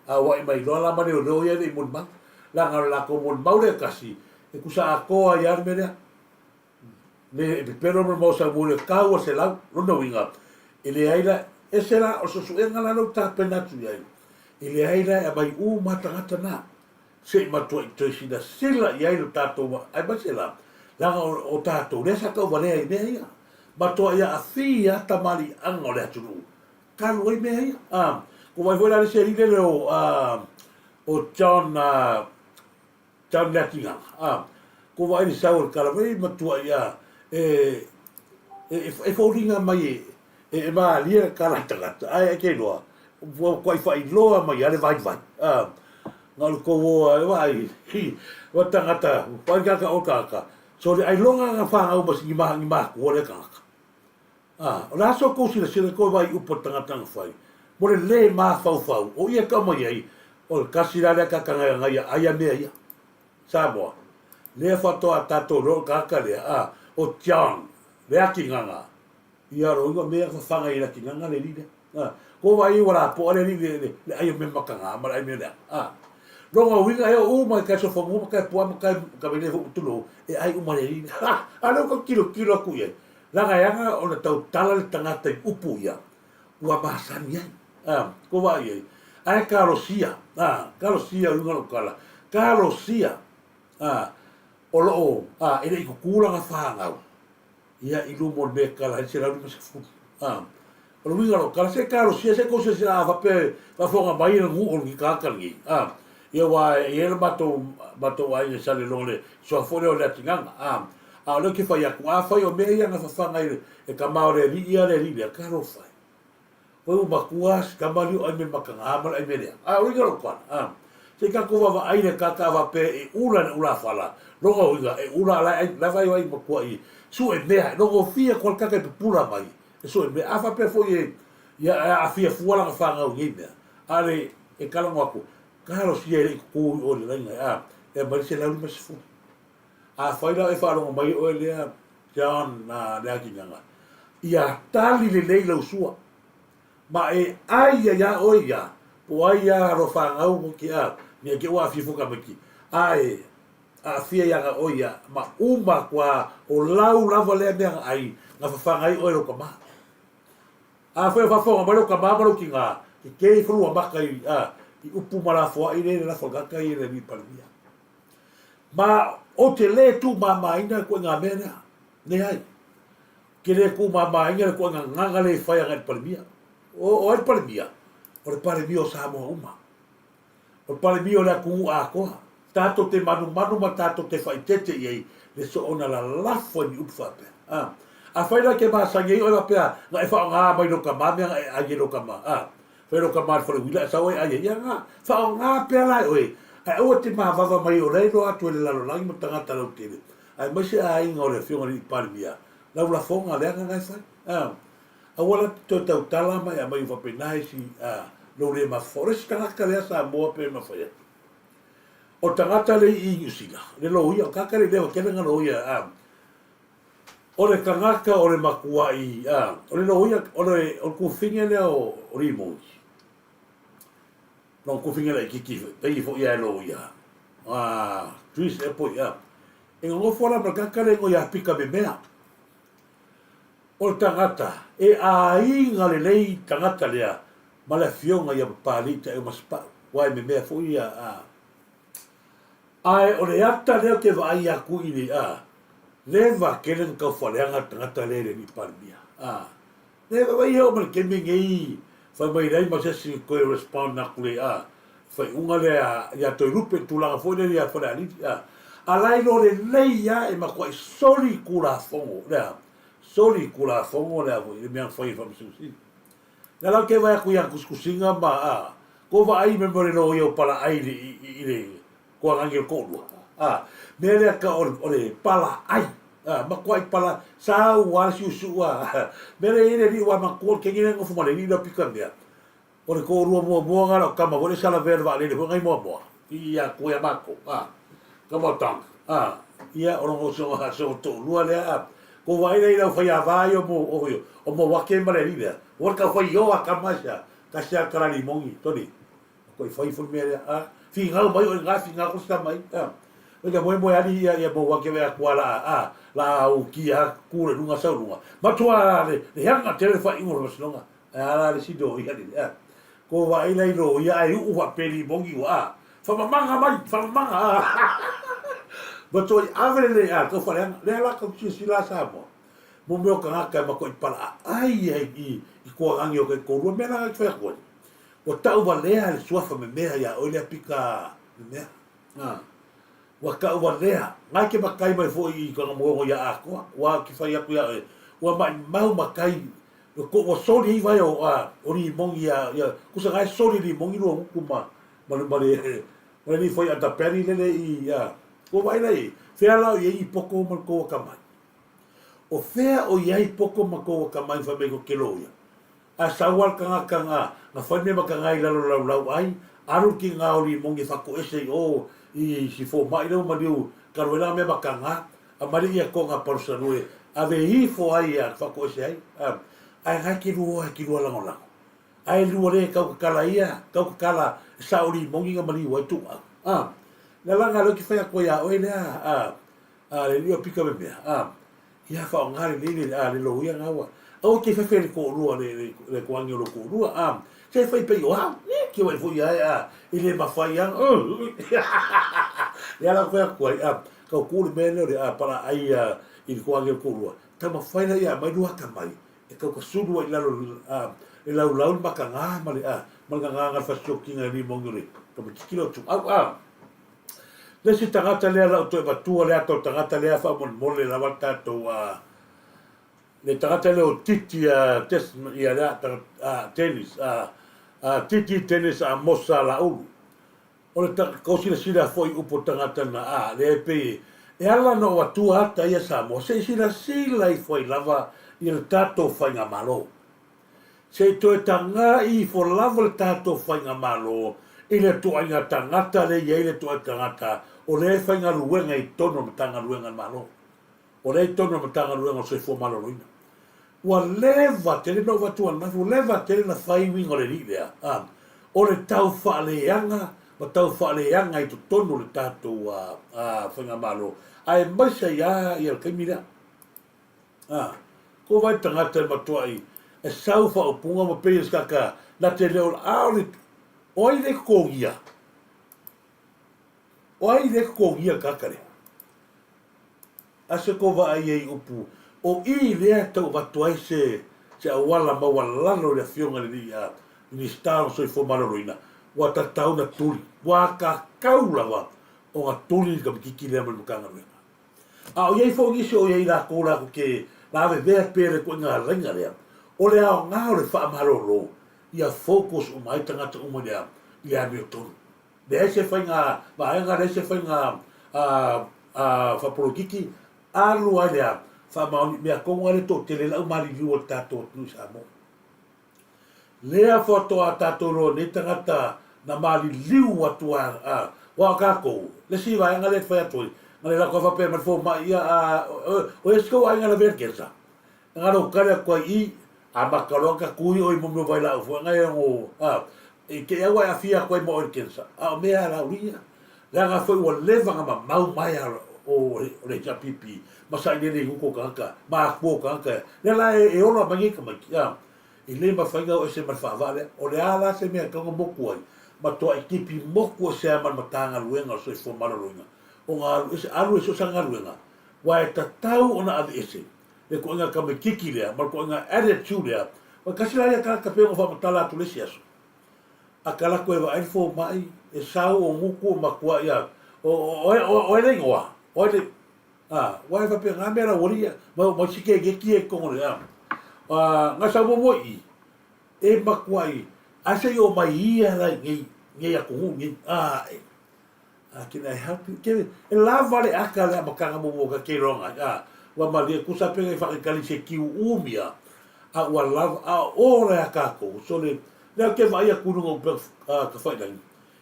wai mai lo la ma le ya ni mon mau la nga la ko mon mau le kasi e ku sa ko ya me le pero mo sa mo le ka o se la lo no winga ele aila e se la o so su nga la no ta pena tu ya ele aila e mai u matangata na se matua i toisi na sila i ailu tātou ai masela langa o tātou resa kau wale ai mea ia matua ia a fia tamari anga o le atunu kalu ai mea ia ko vai voila le se rile leo o John Latinga ko vai ni saur kalavei matua ia e fauringa mai e ma lia karatangata ai ke loa ko ai fai loa mai ale vai ngal ko ai wa tangata wa ka o ka so ai longa nga fa au mas ngima ko le ka la so ko si le ko vai upo tangata nga fai mo le ma fau o ia ka mai ai o kasi la ka nga ai me ia Samoa le fa to atato ro ka le o John le aki nga ia ro ngo me fa nga ila ki nga le lide ko vai wala po le lide le ai me makanga ma ai me le Ronga winga e o mai ka so fongo ka po ka bene fu tulo e ai o mai ala ko kilo ku ye la ga ya o na tau tala le tangata upu ya ua basani ye ko va ye ai karosia unga lo kala karosia o lo ele ko kula nga fa nga ia ilu mo be kala se la mas fu o winga lo kala se karosia se ko se va pe va fonga mai ngu o ki ka ngi ia wa ia bato ai sa le lole so fo le tinga le ke fa ya ku fa yo me ia nga fa nga e ka ma le ia le ka ro fa o ba kuas ka ma li ai me makanga ma ai me le o ro kwa se ka ko va ai le ka va pe e ula fala lo go e ula la va yo ai ko ai su e me lo go fia ko ka pe pula mai so e me fa pe fo ye ia a fia fuala fa nga o ngi me ale e kala ngako Kalo si ele ko o le langa e ba se la lu mas fu faila e fa lo mai o le John na le aki nga ia tali le le lo sua ma e ai ya o ya o ai ya ro fa nga o ki me ke wa fi fu ka maki ai a fia ya o ya ma uma kwa o lau lava le me ai nga fa ngai o lo ka ma fa fo ma lo ka ma lo ki nga ke fu ma kai I upu mara fo i le la foga kai le mi palmia ma o te le tu mama ina ko nga mena ne ai ke le ku mama ina ko nga le fa ya palmia o palmia o palmia sa mo uma o palmia la ku a ko tato te manu ma tato te fa tete ye le so ona la fo ni upa pe A whaira ke masangi o pia nga e whao ngā mai no ka mami a ye no ka ma. Whaira no ka ma whare wila sa oi a ye ia ngā. Whao ngā pia lai oi. Ai ua te maa wawa mai o reiro atu e le lalo langi mo tangata lau tene. Ai maise a inga o le whionga ni parimia. Lau la whonga leanga ngai whai. A wala te tau tala mai a mai whapenai si lo le ma forest tangaka lea sa moa pe ma whaia. O tangata le i usina. Le lo ia o kakare lewa kenanga lo ia. O le tangaka o le makua i. O le lo ia o le kuwhinga lea o rimoi. No kuwhinga lea i kiki. Pei fo ia e lo ia. Turisi e po ia. E ngofo ala ma kakare ngo ia pika me mea. O le tangata. E a inga le lei tangata lea. Ma le fionga ia palita e maspa. Wai me mea fo ia. Ai o le ata leo ke vai aku i le leva kelen kau whaleanga tangata lere ni parmia. Leva vai heo man ke minge i whai mai rei masesi koe respond na kule whai unga lea ia toi rupe tūlanga fwene ria whare aliti. Alai no le nei e makoai sori kura fongo lea. Sori kura fongo lea voi le meang whai whamasusi. Nā lau ke vai aku ia kuskusinga ma ko va ai me more no yo pala ai i le ko angel ko lu mele ka ore pala ai ma kwai pala sa wa su mele ine ri wa ma ko ke ngene ngo fuma le ni do pika dia ore ko ru mo ngara ka ma ore sala ver va le ngai mo ia ko ya ma ko ka mo tang ia oro ngo so to lu le ko vai le fa ya va yo o mo wa ke ma le ri ora ka fa yo a ka ma ka sia kara limongi toni ko foi fu mele finga mai o nga finga ko sta mai o ga mo ali ia mo wa ke va kuala la o ki a kure lunga sa lunga ma tua le hanga tele fa ingo lo snonga ala le sido ia ni ko va ila ilo ia ai u va peli bongi wa fa manga mai fa manga ma tua avere le ko fa le la ko si la sa mo me o ka ma ko para ai i ko angio ko ru me la fa ko o tau walea le suafa me mea ia o le pika me mea. Wa ka walea, ngai ke makai mai fo i ka ngamongo ia ako, wa ki whai aku ia e, wa mai mau makai, ko wa sori i vai o ri mongi ia, kusa ngai sori ri mongi rua muku ma ni whai ata peri lele i, ko vai nei, whea lau i poko ma ko wakamai. O whea o iai poko ma ko wakamai wha mei ko kelo ia. A sawal kanga na whaime makangai lau ai, aru ki ngā ori mongi whako ese o i si fo mai rau mariu karuela me makanga, a mari ia ko ngā parusanue, a ve hi fo ai a whako ese ai, ai ngai ki rua lango lango. Ai rua re kau kakala ia, kau kakala sa ori mongi ngā mariu ai tua. Na langa lo ki whai a koe a oe lea, le lia pika me mea, ia whao ngāre le lo ia ngāua. O ke whewhere ko rua le kuangi o lo ko rua, se whai pei o ki wai fui ai, i le mawhai ang, ia la whea koe, kau kūle mene o le para ai i le kuangi o ko rua. Ta mawhai na ia, mai rua ka mai, e kau ka suru ai lau lau maka ngā mali, malga ngā ngā whasiokinga ni mongi re, ka ma kikilo tu, le si tangata lea lau to e batua lea tau tangata lea wha mole la wata tau, le tangata leo titi test ia lea tennis titi tennis mosa la ulu o le kausina sila foi upo tangata na le pe e ala no watu hata ia sa mo se sila sila i foi lava i le tato whainga malo se to e tanga i fo lava le tato whainga malo i le tuainga tangata le iei le tuainga tangata o le whainga ruenga i tono ma tanga ruenga malo o le tono ma tanga ruenga o se fo malo roina ua leva tele no vatua mai ua leva tele na fai winga le rilea o le tau whaaleanga ma tau whaaleanga i to tono le tātou whainga malo ai maisa ia i al kaimira ko vai tangata matua i e sau whaopunga ma pēs kaka na te leo aole oi le kōngia kakare ase ko va ai upu o i lea tau watuai se awala mawalano le fionga le ni staro so i fo maroroina wa tatau na tuli wa ka kaula wa o nga tuli ka kiki le mo kanga o iei fo ngisi o iei la kola ko ke la ve ve pere ko nga renga le o le ao nga o le fa marolo ia focus o mai tanga tu mo dia ia mi to de se fa nga ba nga de se fa nga fa polokiki alu ia fa ma me ko ngale to tele la mali li o tato tu sa mo lea foto a tato ro ne tangata na mali liu atu wa kako le si va nga le fa tu ngale la ko fa pe ma fo ma ia o esko ai nga la verkensa nga ro kare ko i a makaloka kui o i mo vai la fo nga ngo e ke agua a fia ko mo verkensa a me ala uria la nga foi o leva nga mau mai o le japipi ma sa ni le ko ka ma ko ka le la e ona mangi ka ma i le mawhainga o se marwha vale, o le ala se mea kanga moku ai, ma toa i kipi moku o se aman matanga ruenga o se fo mara ruenga. O ngā alu ese alu e so sanga ruenga, wa e tatau o na ave ese, le ko inga kame kiki lea, ma ko inga attitude lea, wa kasila lea ka peonga wha matala atu lesi aso. A kala koe wa aifo mai, e sau o nguku o makua ia, o e lengoa, o e le, wa e whapea ngā mera woria, ma sike e geki e kongo lea, nga sa mo i e makwai ase yo mai ia la ngi ya ko ngi can I help you ke e la vale aka la makanga mo ka ke ronga wa mali ku sa pe fa kali se ki umia wa love ora ka ko so le ke vai ku no ka fa dai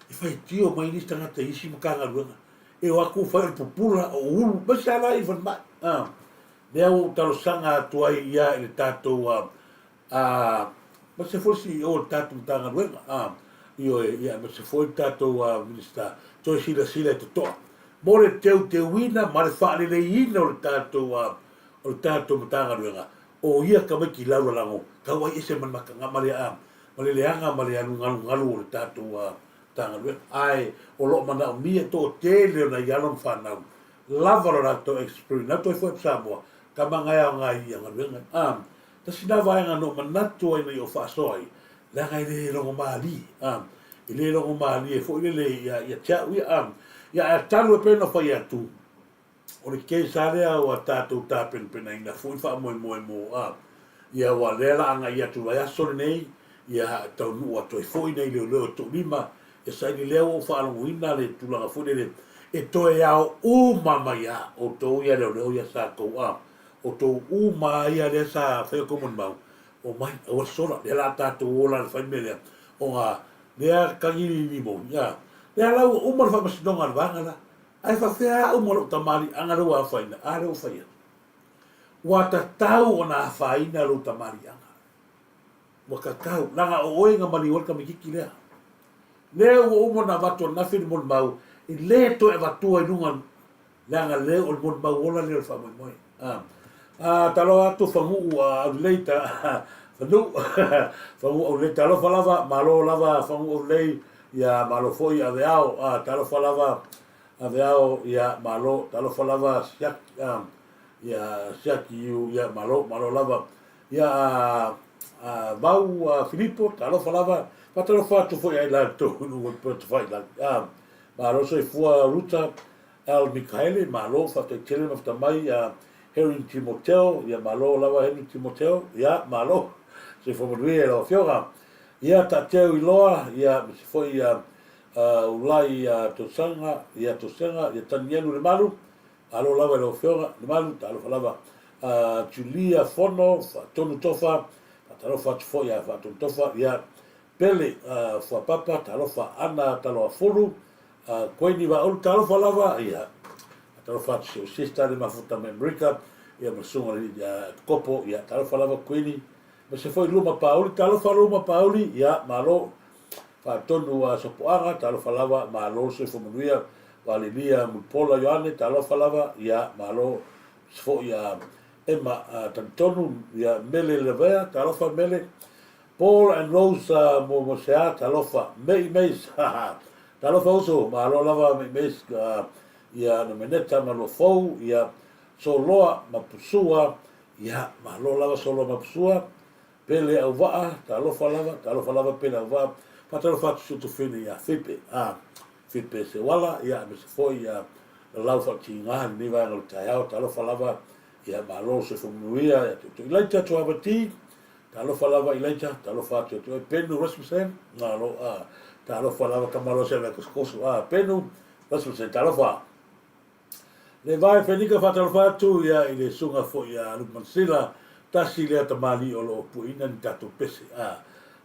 e fa tio mai ni tanga te isi makanga ronga e wa ku fa pupula o ba sa la i van ma leo talo sanga tuai ia i tatou ma se fosi o tatou tanga ruenga io ia ma se foi tatou minister toi sila te toa mo le teu te wina ma le whaare le ina o le tatou tanga ruenga o ia ka mai ki laura lango ka wai ese man maka nga mare ma le leanga ma le anu ngalu o le tatou tanga ruenga ai o lo mana o mia to te leo na yalon whanau lava la to experience na to foi Samoa ka mangaya ngai nga ruenga ta sina vai nga no manatu ai nei o fa soi la ngai le rongo mali i le rongo mali e foi le ya cha wi ya talu pe no foi atu o le ke sale o tatu tapen ina foi fa mo ya wa le la nga ya tu ya so nei ya tau nu o to foi nei le to lima e sai ni le o fa lo ina le tu la foi le e to ya o mama ya o to ya le ya sa ko o to mai ia le sa fe komun mau o mai o sola le la ta to la fa mele o nga le ka ni mo ya le la o mo fa mas donga vanga la ai fa fe o mo ta mali anga ro a fa ina a ro fa ia wa ta tau ona fa ina ro ta mali anga wa ka kau la o nga mali wa ka mi ki le le o mo na va to na fi mo mau i le to e va to e nunga la nga le o mo mau ola le fa mo talo atu fangu leita fanu fangu o leita lo falava malo lava fangu o lei ya malo foi aveao talo falava aveao ya malo talo falava siak ya siak ya malo lava ya bau Filippo talo falava patalo fatu foi ai la to no pot fai la malo so fua ruta al Michaele malo fatu tele mafta mai Henry Timoteo, ia malo lava Henry Timoteo, ia malo, se fomodue lo fioga. Ia ta teu i loa, ia se foi ulai tosanga, ia tanielu le malu, alo lava lo fioga, le malu, alo lava Julia Fono, tonu tofa, talo fa foi fa tonu tofa, ia pele fa papa, talo fa ana, talo fulu, koini va ul talo fa lava, ia talo fa sister de mafuta membrika ia masunga ia kopo ia talo fa lava kuini ma se foi luma pauli talo fa luma pauli ia malo fa tonu sopoanga talo fa lava malo se fo muia valelia mupola yoane talo fa lava ia malo se fo ia ema tantonu ia mele levea talo fa mele Paul and Rose mo sea talo fa mei talo fa uso malo lava mei ia no meneta malo fou ia soloa mapusua ia malo lava solo mapusua pele au va talo falava pele au va patalo fa tu fini ia fipe se wala ia me se foi ia lau fa tinga ni va no tai au talo falava ia malo se fumuia ia tu ilaita tu abati ta lo falava ilaita ta lo fa tu penu rasmusen na lo ta lo falava kamalo se na koskoso penu rasmusen ta lo fa le vai fenika fa ta lo fa tu ia ile sunga fo ia lu mansila tasi le ta mali o lo puina ni tatu pese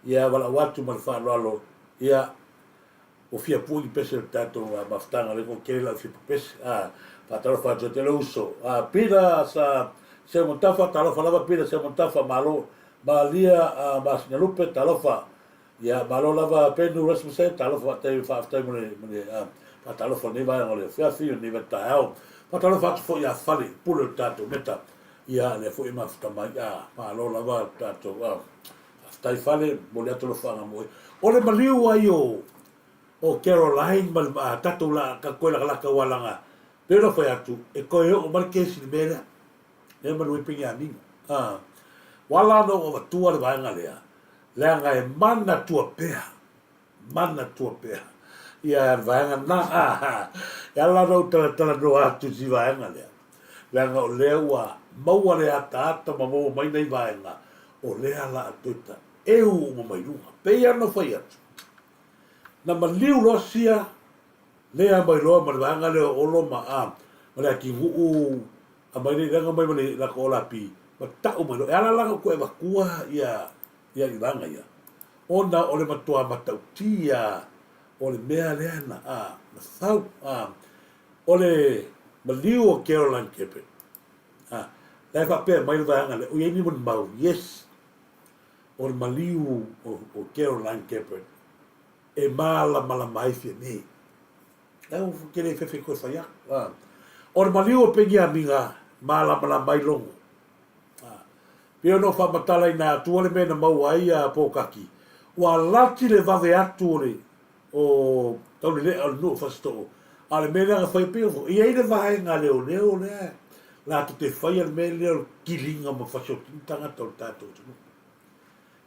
ia wala watu mal fa lo ia o fia pui pese tato maftanga le ko kela fi pese pa talo fa te lo uso pila sa se montafa talo fa lava pila se montafa malo balia mas na lupe talo fa ya malo lava penu resmuse talo fa te fa te mo pa talo fa ni va ngole fia fi ni va ta au pa talo fa fo ya fali pulo tato meta ia le fo ima ftama malo lava tato stai fale molia tolo fa mo ole maliu ayo o Caroline mal tato la ka kola la ka walanga pero foi atu e ko o marquesi de mera e malu pinga ni wala no o tua le vanga lea lenga e mana tua pea ia vanga na ya la no tala no atu si vanga lea lenga o lewa maua le ata mo mai nei vanga o lea la atuta eu mo mai lunga pe ya no foi atu na maliu rosia lea mai loa ma vanga le o lo ma le ki hu a mai le nga mai le la ko la pi ma ta o mai lo ala la ko e va kua ia i vanga ia ona o le matua mata tia o le mea le na na sau o le maliu o Caroline Kepe le fa pe mai le vanga le o ye ni mo mau yes o le maliu o Caroline Kepe e mala mai fie nei eu queria fe ko fa ya or maliu pe gia minga mala mai longo pio no fa matala ina tu le mena mau ai po kaki wa lati le va ve atu o tau le al no fa sto ale mena fa pio e ai le va nga le o le la tu te fa il mele kilinga mo fa so tanga to tato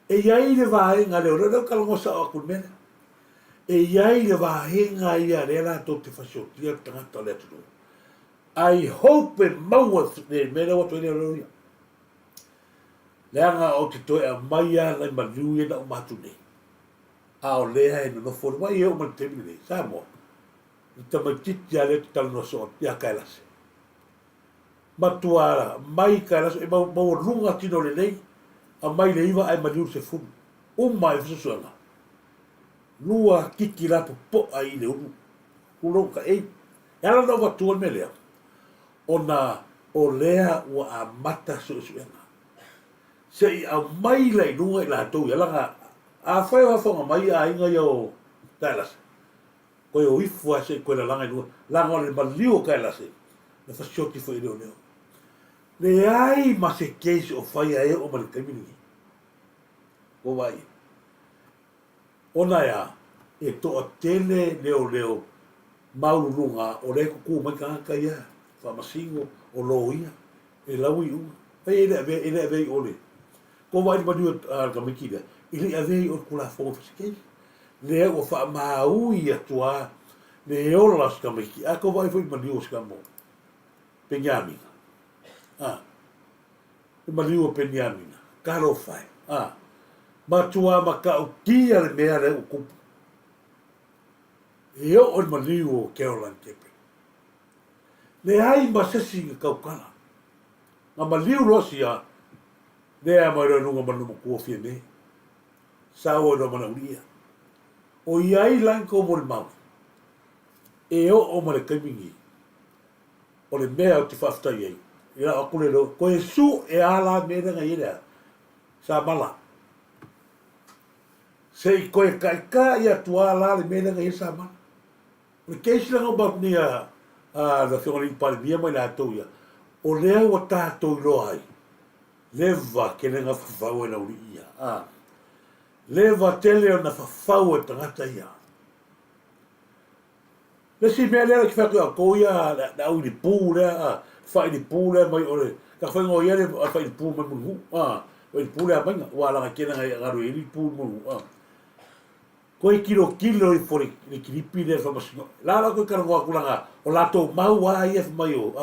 e ai le va nga le o kalmo sa ku mena e iai le vahenga ia rela to te fasiotia tangata le atu. I hope e maua ne mera watu ene roia. Leanga o te toe a maia lai maliu e na umatu nei. A o lea e no foro mai e o man temini nei. Samoa. Ita mai titi a le tala no so ia kailase. Matuara mai kailase e mau runga tino le nei. A mai le iwa ai maliu se funu. Uma e fisusuanga. Lua kiki la po ai le unu ulo ka e ela no va tu me lea ona o lea wa a mata so suena se a mai le no la to ela nga a foi wa fonga mai a inga yo talas ko yo ifu a se ko la langa no la ngol maliu ka la se na fa shoti foi le no le ai ma se case o fai ai o mal kamini o vai ona ya e to tele leo maulunga o le ku mai ka ia fa masingo o loia e lawi u e le ole ko vai ba du ka mikida ile ave o kula fo fiske le o fa mau ia tua le o las ka miki a ko vai foi ma dio ska mo penyami ma dio penyami karo fai matua maka o kia le mea le uku. E o maliu o Caroline Kepe. Le ai masesi nga kaukala. Nga maliu rosia, le a mai nunga manu kua fia me. Sawa no mana uria. O iai lanko mo le mau. E o male kaimingi. O le mea o te whaftai ei. Ia akule lo. Ko e su e ala mea nga ira. Sa mala. Se koe kaika ia tua la le mena ngai sa ma. Le keisi la ngau ni a la fiona pale mia mai la toia. O lea o tato lo ai. Leva ke nga fafau na uri ia. Leva tele o na fafau e tangata ia. Le si mea lea ki whakua a koia na ui ni pū lea. Whai ni pū lea mai ore. Ka whai ngoi ere whai ni pū mai mungu. Whai ni pū lea mai nga. Wala nga kena ngai ngaru e ni pū mungu. Koe kilo i fori ni kiripi le fa masino la ko kar wa kulanga o la to mau wa ia mai o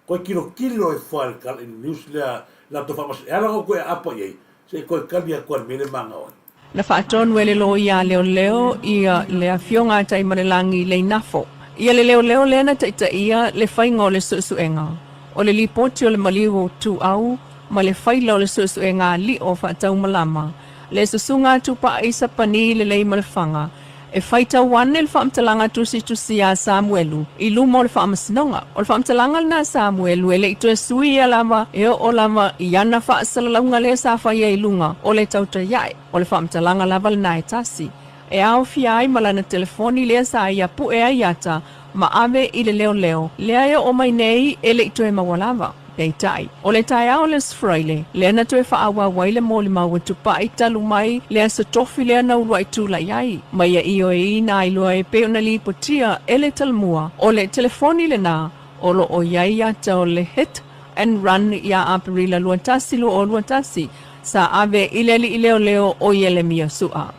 Koe kilo e whae kala in news lea la to whamas e ala koe apa iei. Se koe kali a koe mele manga oi. Na whaatonu e le lo ia leo ia le afionga tai marelangi le nafo. Ia le leo lena ta ia le whainga o le suenga. O le lipoti o le maliwo tu au, ma le whaila o le suenga li o whaatau malama. Le susunga tu pa isa pani le lei malwhanga. E whaita wane le whaamtalanga tusi a Samuelu. I luma o le whaamasinonga. O le whaamtalanga na Samuelu e le ito e sui a lama e o lama i ana whaasalaunga le sa whaia i lunga o le tauta iai. O le whaamtalanga lava le nai tasi. E au fiai malana telefoni lea sa ia pu e aiata ma ave i le leo. Lea e o mai nei e le ito e mawalava. Pei tai. O le tai ao le sfraile, lea na toe whaawa waile mo le maua tupa i talu mai, lea sa tofi lea na urua i tūla iai. Mai a io e ina i loa e peo na li potia e le talmua. O le telefoni le na, o lo o iai ata o le hit and run ia aparila luatasi lo o luatasi, sa ave ileli i leo o iele mia sua.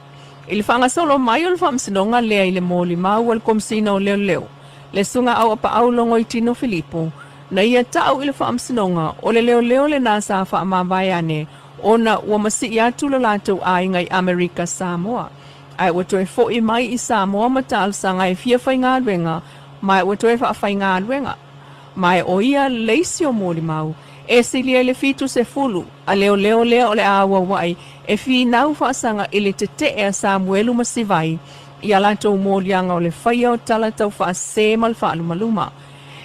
Ili whanga solo mai o le whamsinonga lea i le mo li mau al komsina o leo. Le sunga au apa au longo i tino Filipo, na ia tau ile whaamsinonga o le leo le nasa whaamawai ane o na ua masi i atu la lātou a ingai Amerika Samoa. Ai ua toe fo i mai i Samoa matal sa ngai fia whai ngā ruenga, mai ua toe whai ngā ruenga. Mai o ia leisi o mōli mau, e silia le fitu se fulu, a leo lea o le awa wai, e fi nau whaasanga ili te te a Samuelu masivai, i a lātou mōlianga o le whaia o tala tau whaase mal whaalumaluma.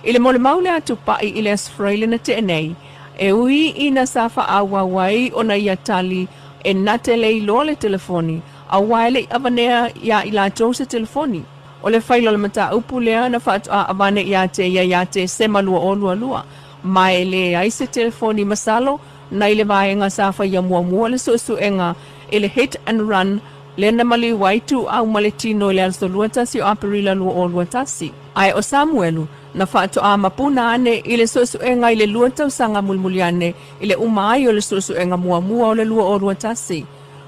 Ile mole maule atu pai ile asfraile na te nei, e ui ina safa awa wai o na ia tali e nate le ilo le telefoni, a waile avanea ia ila se telefoni. O le whailo le mata upu lea na whaatu a avane ia te se malua o lua. Mai le aise telefoni masalo, na ile vaenga safa ia mua le suenga, ile hit and run, le na mali waitu au maletino ile also luatasi o aparila lua o luatasi. Ai o Samuelu, na whaatu a mapuna ane ile suenga ile luatau sanga mulmuliane, ile umai o le suenga mua o le lua o luatasi.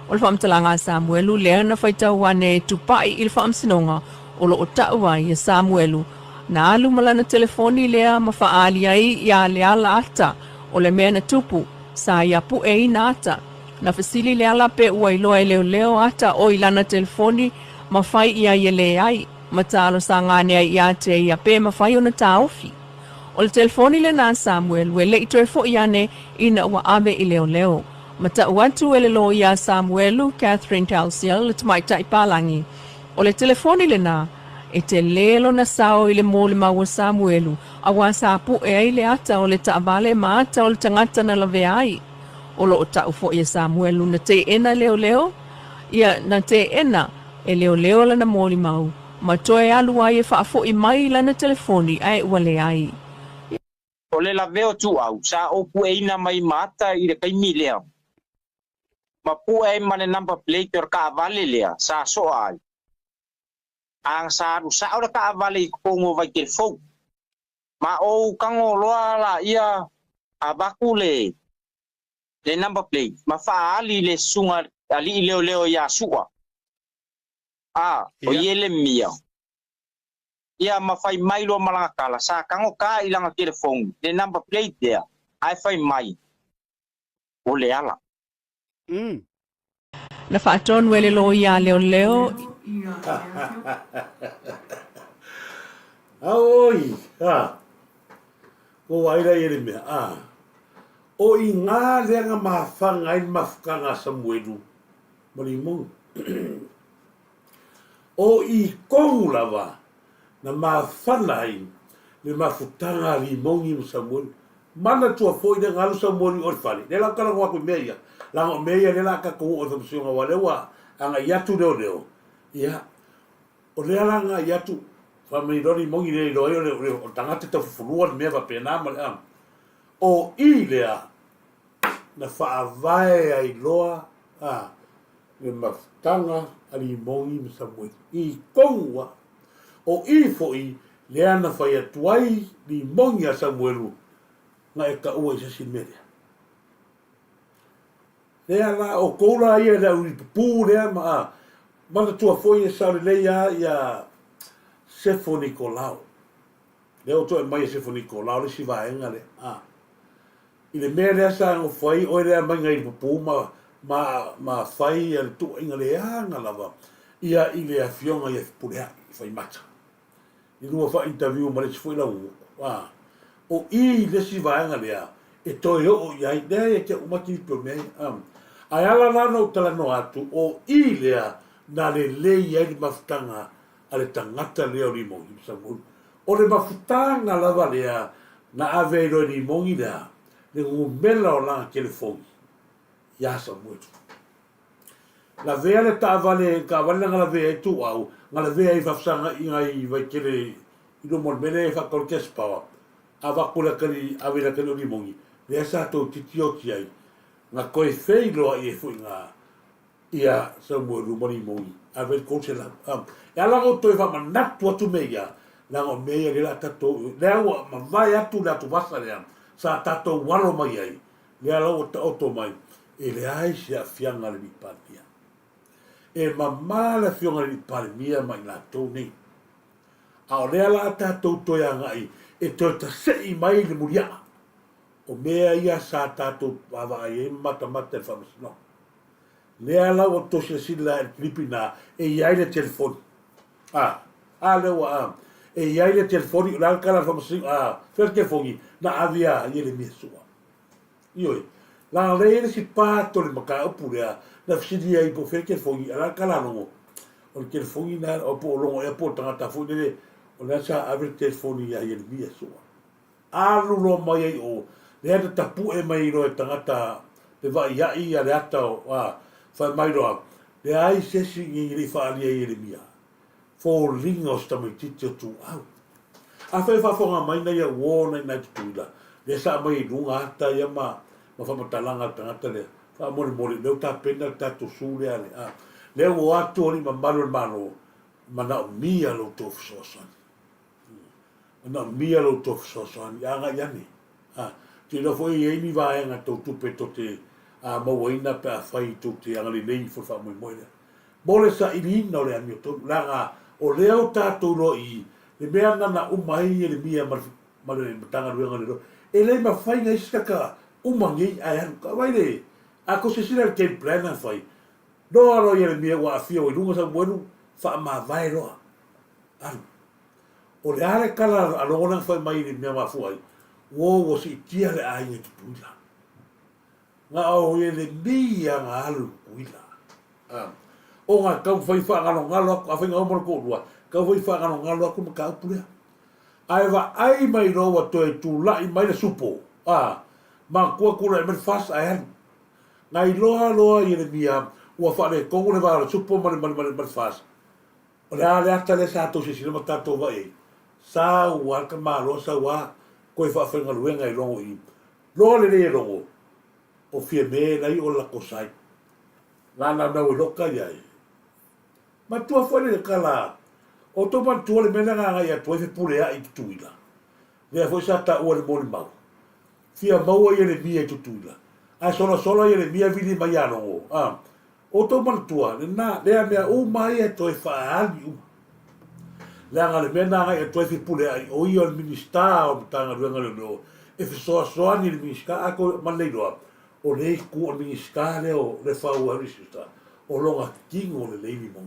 O le whamtalanga Samuelu, lea na whaitau wane tupai ile whamsinonga, o lo o taua i Samuelu. Na alu malana telefoni lea mawhaali ai ia lea la ata, o le mea na tupu, sa ia pu e ina ata. Na fasili lea la pe ua iloa leo ata o ilana telefoni mawhai ia le ai, matalo sa ngane ai ia te ia pe mawhai o na taofi. O le telefoni le na Samuel, we le ito e fo iane ina ua ave i leo. Mata uatu ele lo ia Samuelu, Catherine Talsiel, le tamaita i palangi. O le telefoni le na, e te lelo na sao i le mōle maua Samuelu, a wasa pu e ai le ata o le taavale ma ata o le tangata na lave ai. O lo o tau fo ia Samuelu na te ena leo, ia na te ena e leo la na mōle mau, ma toe alu ai e whaafo i mai la na telefoni ai wale ai. O le lave o tu au, sa o pu e ina mai mata i le kaimi lea. Ma pu e mane number plate or ka avale lea, sa so ai. Ang saru sa ora ka avale ko ngo vai ke fo ma o kango loa la ia abakule le number plate ma fa ali le sunga ali leo ya suwa o yele mia ia ma fai mai lo malanga kala sa kango ka ilanga telefon le number plate there ai fai mai o le ala na whaaton wele lo ia leo Aoi, ko waira ele mea, o i ngā leanga mawhanga i mawhkanga Samuelu, marimu. O i kongu lava, na mawhana ai, le mawhutanga ri mongi mo Samuelu. Mana tua foi de ngalu Samuelu o whare. Le lau kala kua koe mea ia. Lango mea le la ka kou o thamsionga walewa, anga iatu leo. Ia, o lea langa iatu, whamairori mongi rei roi o tangate tau furua ni mea wa pēnā ma le o i lea, na whaavae ai loa, le mawhtanga ali mongi ma Samuelu. I kongua, o i foi, lea na whai atuai ni mongi a Samuelu, nga e ka ua i sasi merea. Lea la, o koura ia lea uri pū lea ma mana tua foi e saure leia ia Sefo Nicolau. leo to e mai se foniko la le si vaenga le i le mea lea sa ngo fai o lea mai ngai pupu ma fai al tu inga le anga lava ia i le afionga ia pulea i fai mata i lua fa interview ma le si foi la o i le si vaenga lea e toi o iai lea e kia umaki pio mei ai ala lana o tala no atu o i lea na le lei ai li mafutanga ale tangata leo ni mongi o le mafutanga lava lea na ave ro ni mongi lea le ngumela o langa ke le fongi ya sa muito la vea le tavale ka vale nga la vea tu au nga la vea i fafsanga i ngai vai kele i no mon mele fa kolkes pawa ava kula kali ave la kele ni mongi le sa to titio ki ai nga koe fei loa i e fui nga ia sa mo lu moni mongi ave coach la ya la go to fa manatu atu meia la go meia le la tato le au ma vai atu la tu vasa le sa tato walo mai ai le ala o to mai e le ai se afianga le mipalia e mamma la fionga le mipalia mai la to ni a o le ala tato to ya ngai e to ta sei mai le mulia o mea ia sa tato ava e mata mata fa no le ala o to se sila el clipina e ia le telefon le wa e ia le telefoni la kala fa fer telefoni na avia ia le misua io la le si pato le maka opulea na fsidia i po fer telefoni la kala no o le telefoni na o po longo e po tanga fu le o la sa ave telefoni ia le misua alu lo mai o le ata tapu e mai ro e tangata te va ia ia le ata fa mai ro le ai se si i le fa ali e le mia fo lingos ta mai tito tu au a fa fonga mai na ia wo na tuila le sa mai lunga ata ia ma fa matalanga tangata le fa mo le ta pena ta tu su le ale le wo atu ni ma malo mana mia lo to so na mia lo to so ya nga ya ni ti lo foi e ni va nga to tu pe to te mo waina pe fai tu te nga le nei fo fa mo le sa ili no le ami to la nga o le o ta tu lo i le mea na umai e le mia ma le tanga ruenga le e le ma fai nga iskaka umangi ai ka vai le a ko se sira ke plana fai do alo ye le mia wa fio i lunga sa bueno fa ma vai ro o le ale kala a lona fai mai le mea ma fuai wo si tia le ai e tuila nga o ye le mia nga alu kuila o nga kau fai fa ngalo a fai ngalo ko lua kau fai fa ngalo ko ka pula ai va ai mai ro wa to e tu la i mai le supo ma ko ko le fast ai ngai loa i le mia ua fa le ko le va le supo ma fast o le ale ata le sa to si le mata to va e sa wa ka ma lo sa wa ko fa fa ngalo ngai lo i lo le lo o fie me lai o la ko sai la na lo ka ya ma tu fa le kala o to man tu le mena nga ia tu fe pule ai tuila le fo sa ta o le mo le mau fia mau ia le mia tuila a solo ia le mia vili mai ano o to man tu le na le a mea o mai e to fa ali le nga le mena nga ia tu fe pule ai o ia le minista o tanga ruenga le no e fe so ani le minista a ko man le do o le ku o minista le o le fa o risista o longa kingo le levi mo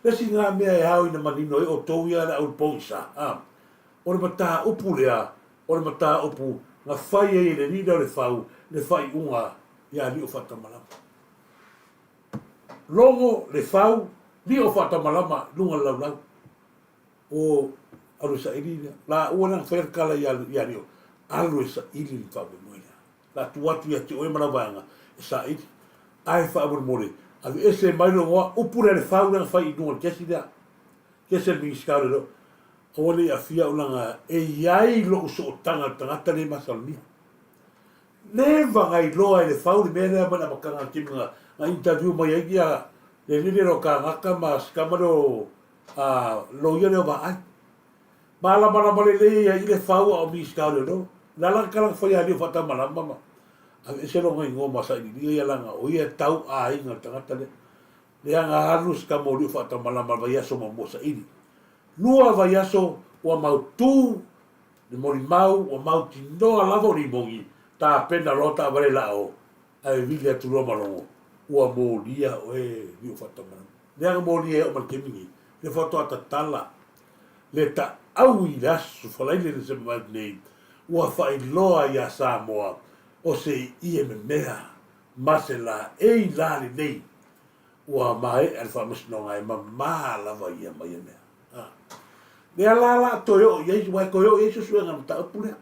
le singa mea e hau ina manino e o touia le au poisa o le mata upu lea o le mata upu nga fai e le nida le fau le fai unga ia li o whatamalama longo le fau li o whatamalama lunga lau o alu sa ili la uana whaerkala ia li o alu sa ili ni whawe moina la tuatu ia te oe manawanga e sa ili ai whaamur mole ave ese mai no upura le fauna fai no kesi da kesi mi skaro o le afia una e yai lo so tanga le masalmi le va ngai lo le fauna me le mana makanga kimga na interview mai ia le ro ka ngaka mas kamaro lo yo le va ai mala le ia ile fauna o mi skaro no la kala foi ali fata mala mama ave se lo ngai ngoma sa ni ia langa o ia tau ai nga tangata le anga halus ka mo fa ta mala ma ia so mo sa ini lua va ia so ua mau tū, ni mori mau, ua mau tinoa lava o ni mongi, tā pena rota vare la o, ai vili atu roma rongo, ua mōlia o ni o whatamana. Neanga mōlia o man kemingi, le whato atatala, le ta au i rasu, whalaile le se mai nei, ua whai loa i a Samoa, o se ie me mea, mase la ei lali nei, ua mai al whamasnonga e ma lava ia mai e mea. Le ala to yo ye wai ko yo yesu su ngam ta pule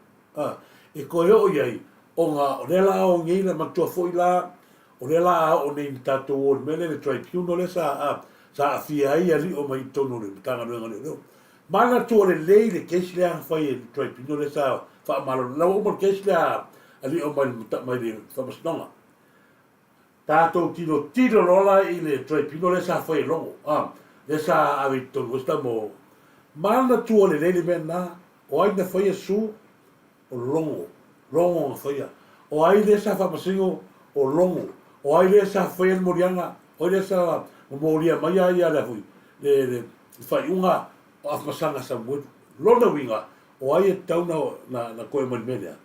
e ko yo ye o nga o le la o ngi le ma to foi la o le la o ne ta to o mele le tribunal le sa fia ia li o mai to no le tanga no ngale no mana to le le ke sle a fai le tribunal le sa fa malo la o mo ke sle ali o mai le fa masnonga ta to tiro rola i le tribunal le sa fai longo le sa a vi to sta mo mana tua le lele mea nā, o ai na whaia su, o longo nga whaia. O ai le sa whamasingo, o longo. O ai le sa whaia morianga, o ai le sa moria mai ai ala hui. Le whai unga, o afmasanga sa mwetu. Lona winga, o ai e tauna na koe mani menea.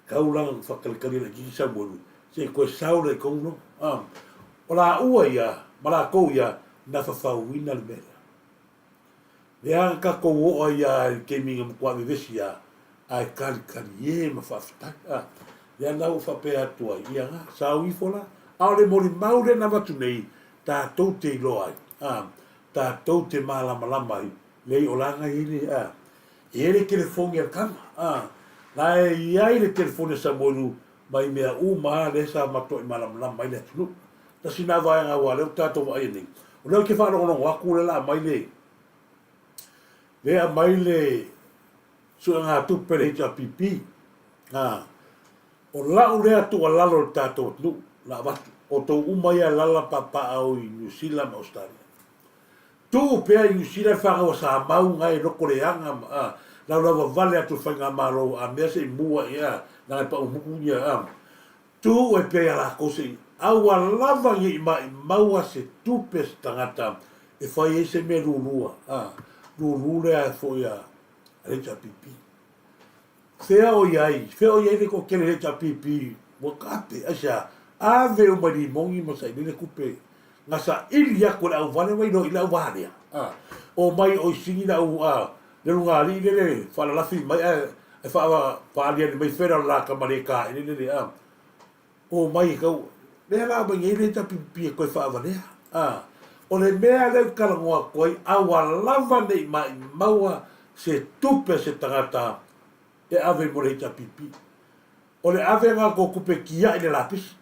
Kaulanga whakalikari na kiki sa mwetu. Se koe saura e kongno. O la ua ia, mara kou ia, na whawhauina le mea. Lea ka ko o ia ke minga mkwa vivesi ya ai kali ye ma whaftai. Lea nau whapea tua ia nga, sa uifola. Aore mori maure na watu nei, tā tau te ilo ai. Tā tau te malama ai. Lei o langa hili. Ere telefoni al kama. Na e iai le telefoni sa moru mai mea maa le sa mato i malama ai le atunu. Ta sina vai nga wale, o tātou vai nei. O leo ke whanongono waku le la mai le. Lea mai le sua ngā tupe le hita pipi. O lau lea tu a lalo le tātou atu, la watu. O tau umai a lala papa au i New Zealand, Australia. Tu pea i New Zealand whanga wa sa mau ngai roko le anga. Lau lawa vale atu whainga maro a mea se i mua ia, nga e pa umuku ia. Tu e pea la kose i. Au a lava i maua se tupe se tangata e whai e se me rurua. Rurule a foi a recha pipi. Fea o iai le ko kele recha pipi, wakate, asha, ave o mari mongi masai le kupe. Ngasa ili ako la uvane mai no ila uvane. O mai o singi na le lungali le falalafi mai e fa alia mai fera la kamareka le o mai kau le la mai le recha pipi ko fa avane. O le mea leu kalangoa koi, awa lava nei mai maua se tupe se tangata e ave mo reita pipi. O le ave ngā ko kupe kia i le lapis.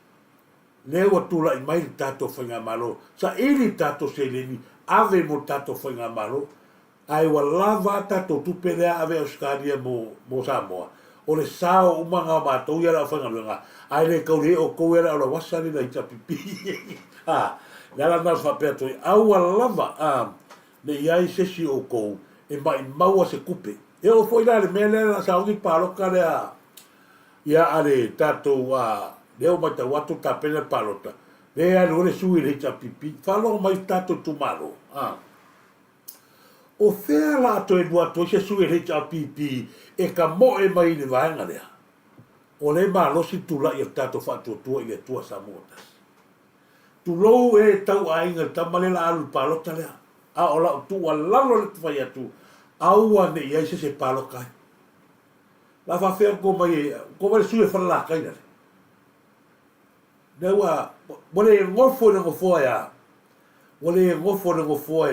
Leu atula i mai le tato whainga malo. Sa ili tato se leni, ave mo tato whainga malo. Ai wa lava tato tupe lea ave Australia mo Samoa. O le sao umanga mātou ia la whainga luenga. Ai le kaure o kouera o la wasari la ita pipi. Nala nal whapea toi, aua lava ne iai sesi o kou, e mai maua se kupe. E o foi la le mea lea sa ungi pāloka lea, ia ale tātou leo mai ta watu ta pena pālota. Lea le ore sui le hita pipi, whalo mai tātou tumaro. O whea la ato e nua toi se sui le hita pipi, e ka mo e mai le vaenga lea. O le maa losi tula i a tātou whatua tua i le tua Samoa. Tu lou e tau ainga tamale la alu palota lea. O la tu a lalo le tufai atu. Aua ne iai se palokai. La whawhea ko mai sue whala kai nare. Neua, wale e ngofo na ngofoa ya. Wale e ngofo na ngofoa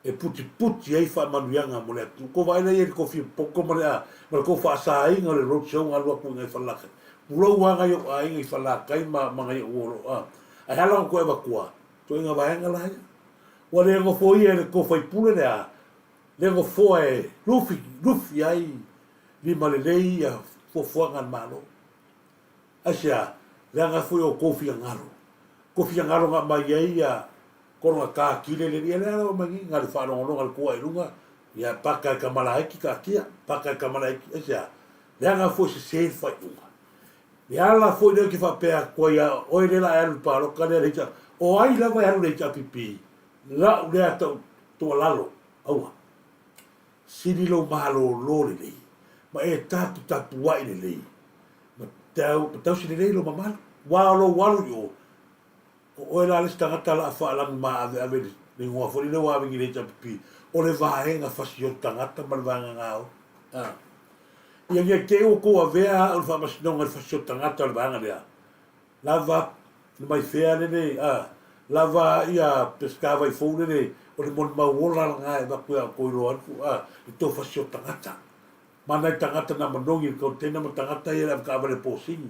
e puti ai wha manuianga mo le atu. Ko vaina i e kofi poko mo le ma le ko wha sa inga le roadshow ngalua po ngai whala kai. Pulau wanga yo ainga i whala kai ma ngai uoro. Ai hala ko e wakua. To inga vaenga lai. Wa le ngofo i e ko fai pule lea. Le ngofo e rufi ai. Li malelei a fofuanga malo. Asia, le anga fui o kofi angaro. Kofi angaro nga mai ai a koronga ka kile le ia lea o mangi. Nga le whanonga ngal kua i runga. Ia paka e kamalaiki ka kia. Paka e kamalaiki. Asia, le anga fui se fai unga. Le ala foi leo ki whapea koe ia oi le la e alu pāroka lea reita. O ai lava e alu reita pipi. La lea tau tua lalo. Aua. sini lo malo lo le ma e tapu wa le ma tau sini le lo mama wa lo yo o la le stangata la fa la ma ave ni ngua fo le wa ngi le tapi o le vaenga fasio tangata ma vanga ngao ia ke o ko avea o fa masino fasio tangata le vanga le lava mai fea le lava ia pescava i fone le o le mon maola nga e vaku a koiro atu i tō fasio tangata. Mana i tangata na manongi ko tēnā ma tangata i la ka vale pōsingi.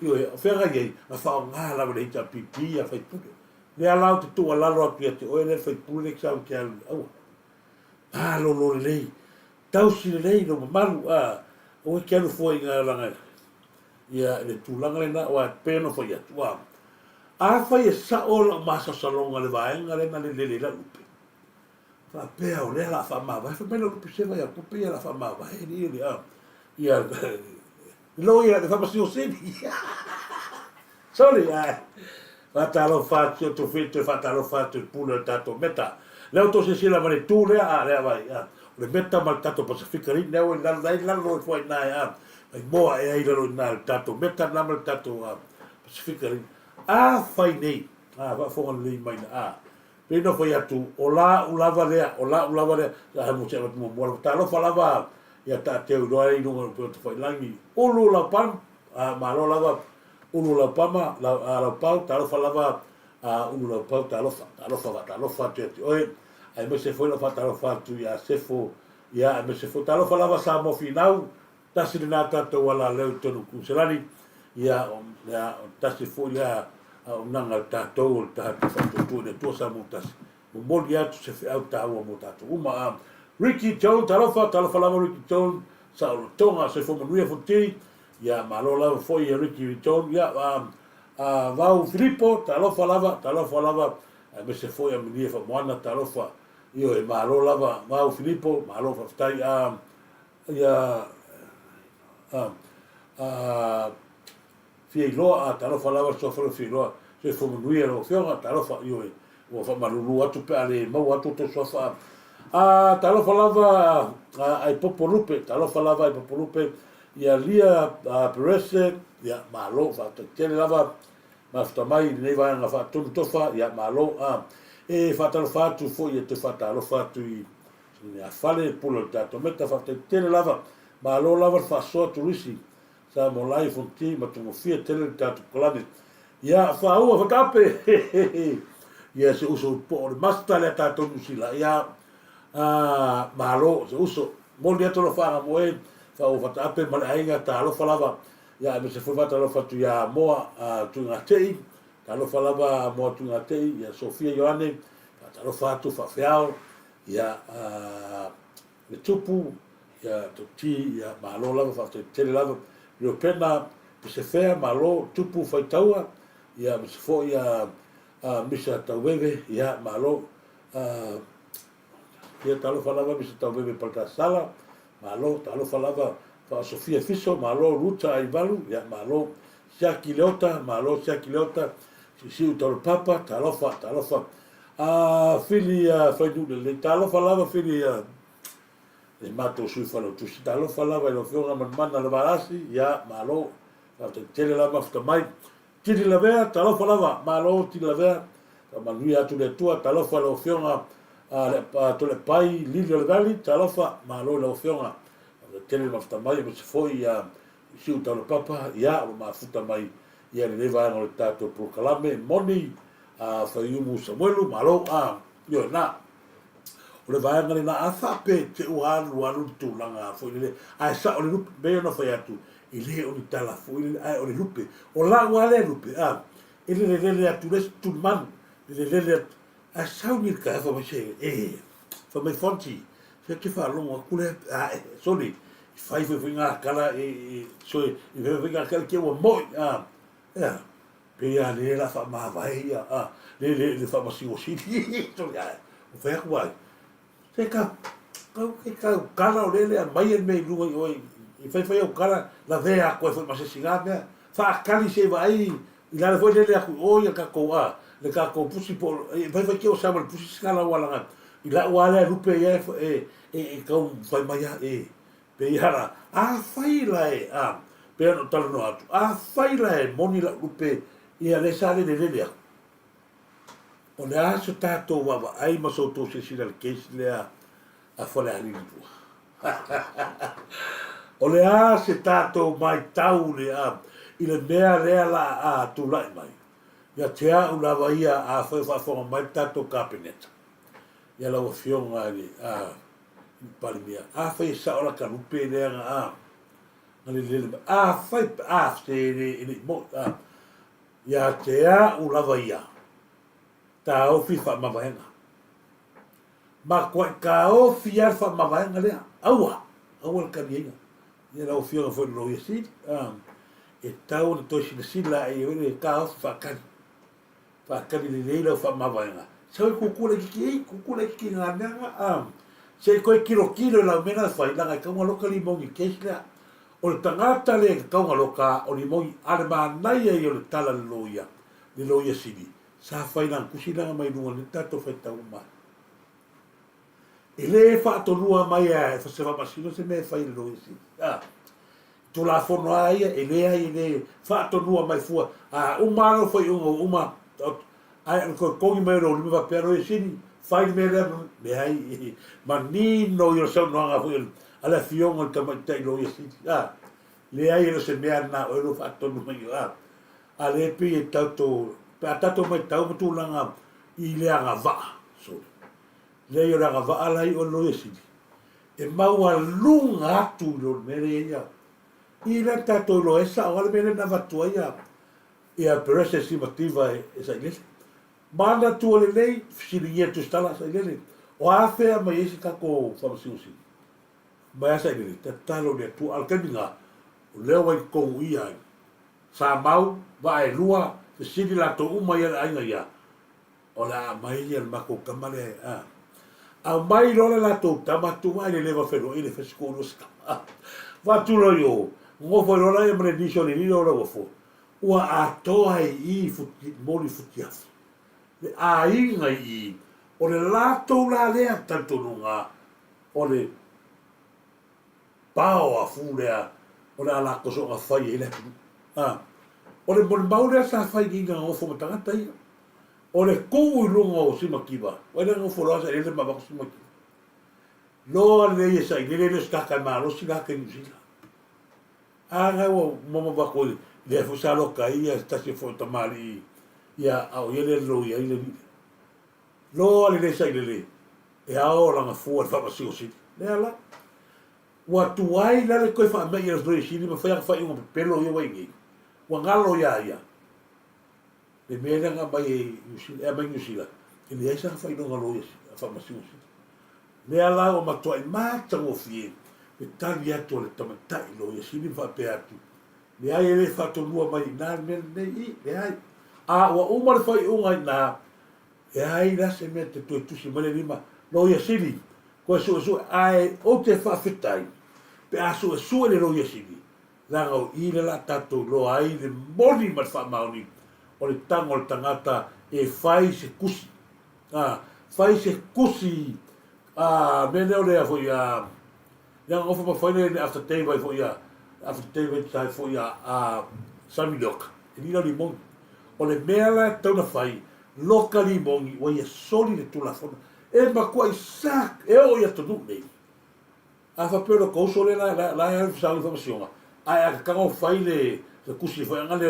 Io e whenga iei a whao ngā lawa le hita pipi a whaipure. Le alau te tō alalo api a te oe le whaipure le kisau ki alu aua. Lo le lei. Tausi le lei no mamaru o e ki alu fua i ngā langa. Ia le tūlanga le na o a pēno fai atu. A fai e sa ola masa salonga le vaenga le na le la upe. Fa pea o le la fa ma vai fa meno lupi seva ya pupe ya la fa ma vai ni ni ia lo ia le fa ma sio seni. Sorry fa talo faccio tu fitto fa talo fatto il pulo tato meta. Le auto se la mare tu le le vai le meta mal tato pacifica ri ne o la lo foi na ai boa e ai lo na tato meta na mal tato pacifica ri fai nei va fo le mai Pino foi atu ola ulava lea la mo se mo talo falava ia ta te uloa i no po foi langi ulu la pam ma lo lava ulu la pama la pau talo falava ulu la pau talo fa te oi ai me se foi la talo fa tu ia se fo ia me se fo talo falava sa mo finau ta sinata to wala le tonu kuselani ia ta se fo ia nanga tatou tatou fatu de to sa mutas mo dia tu se fe au taua mo tatou uma Ricky Jones talofa lava Ricky Jones sa o tonga se fo manuia fonti ya malola foi Ricky Jones ya vau Filippo talofa lava me se foi a menia fa moana talofa io e malola lava vau Filippo malofa stai ya Filoa talofa lava so fo filoa se fo manuia lo fionga talofa io e o fa malulu atu pe ale mau atu to sofa talofa lava ai popolupe talofa lava ai popolupe ia lia perese ia malo fa te lava ma sta mai nei vai nga fa tonu tofa ia malo e fa talofa tu fo ia te fa talofa tu i a fale pulo tato meta fa te lava malo lava fa so turisi sa mo lai fonti ma tu fia tele tato kolani ia fa ua fa kape ia se uso po le masta le tato musila ia malo se uso mo dia to fa mo e fa o fa kape ma ainga ta lo falava ia me se fa ta lo fa tu ia mo tu ngatei ta lo falava mo tu ngatei ia Sofia Ioane ta lo fa tu fa fiao ia le tupu ia to ti ia malo lava fa te lava yo pena se fea malo tupu fai taua ia se fo ia misa tauweve ia malo ia talo falava misa tauweve palta sala malo talo falava fa Sofia Fiso malo ruta ai valu ia malo Siaki Leota malo Siaki Leota si talo papa talo fa fili fai le talo falava fili e mato sui falo tu si talo falava lo fiona mana le varasi ia malo fa te la mafta mai tiri la vea talo falava malo tiri la vea ma lui atu le tua talo falo fiona to le pai lili le dali talo fa malo lo fiona te le mafta mai me se foi ia si talo papa ia ma futa mai ia le va no tato pro calame moni fa yumu samuelu malo yo na o le vai ngale na afa pe te ualu tu langa foi le ai sa o le lupe be no foi atu i le o ni tala foi ai o le lupe o la o le lupe le atu le tu man le a sa ni ka fa se fa me fonti se che fa lo ku le soli fai foi nga kala so i ve nga kala ke o mo pe ya le la fa ma vai le fa ma si o si to ya o fa ku vai se ka kala o lele a mai me lu oi i fai o kala la vea ko foi ma se singa fa kali se vai i la foi lele a ku o ya ka ko le ka ko pusi po fai ke o sa mal pusi skala wala I la wale lupe ia e kau fai mai pe ia la a fai la pe no talo no atu a fai la moni la lupe ia le sale de le o le aso tato wa ai ma so to se sila le case le a fole ali tu o le ase tato mai tau le i le mea rea la a tu lai mai ia tea u lava ia a fai fa mai tato kabineta ia la ofionga ali palimia a fai sa ora ka lupe le ngale le fai se ni mo ia tea u lava ia ta ofi fa mavaenga ma kwa ka ofi ar fa mavaenga le aua ka bien ia la ofionga fo lo yesi e tau na to sila e le ka ofi fa kan le le fa mavaenga so kukula ki nga se ko kilo la mena fa la ka ngo lokali mo ki kesla o le tangata le ka ngo loka o li mo ale ma nai e o le tala le loia sidi sa fai na kusina mai no le tato fa tau ma ele fa to lua mai fa se va masino se me fai lo isi tu la fono ai ele fa to lua mai fu o malo foi uma ai ko mai ro mi va pero isi fai me le ai ma ni no yo so no nga fu ala fion o tama tai lo isi le ai lo se me na o lo fa to lua mai ale pi tato tato mai tau tu langa i le anga va so le yo langa va ala i o lo esi e maua lunga tu lo mere ia i le tato lo esa o le mere na vatua ia perese simativa e sa ile manda tu le lei fisilia tu stala sa ile o afe mai esi kako famasiusi mai sa ile talo le tu alkaminga o leo wai ko ia sa mau va e lua se sidi la to uma ia ainga ia o la mai ia mako kamale a mai lole la to tamatu mai le leva felo ile fesco no ska va tu lo yo ngo fo lola e mre diso ni lo lo fo ua a to ai I futi moli futia le a inga I o le la to la le tanto nunga o le pao a fulea o le ala ko so a fai ile o le mon maure sa fai ginga o fo matanga tai o le kou lungo o sima kiba o le ngo fo sa ele ma ba sima kiba lo le sa ile sta ka ma lo sila ka ni sila nga o mo ba ko le fo sa lo kai sta se fo tamali ia au ele lo ia ile lo le sa ile e ao la fu fa ba si le ala wa tu ai la le ko fa me ia do si ni ma fa un pelo yo wai ngi wa ngalo ia le mele nga mai mai usila e le sa fa no ngalo ia fa ma si le ala o ma to ai ma tango fie e tali atu le tamatai lo ia sini fa pe atu le ai ele fa to lua mai na me nei le ai wa uma le fa unga na e ai la se mete tu si male lima lo ia sini ko su ai o te fa fitai pe asu su le lo ia sini la o ile la tato lo ai le moni ma fa mauni o le tango le tangata e fai se kusi fai se kusi me leo le fo ia yang ofa pa fai le after day vai fo ia after day vai sai fo ia sami dok e ni li mon o le mela tona fai loka li mongi o ia soli le tula fona e ma kwa isak e o ia tonu nei fa pero ko so le la sa information ai ka ngo fai le kusi fai ngale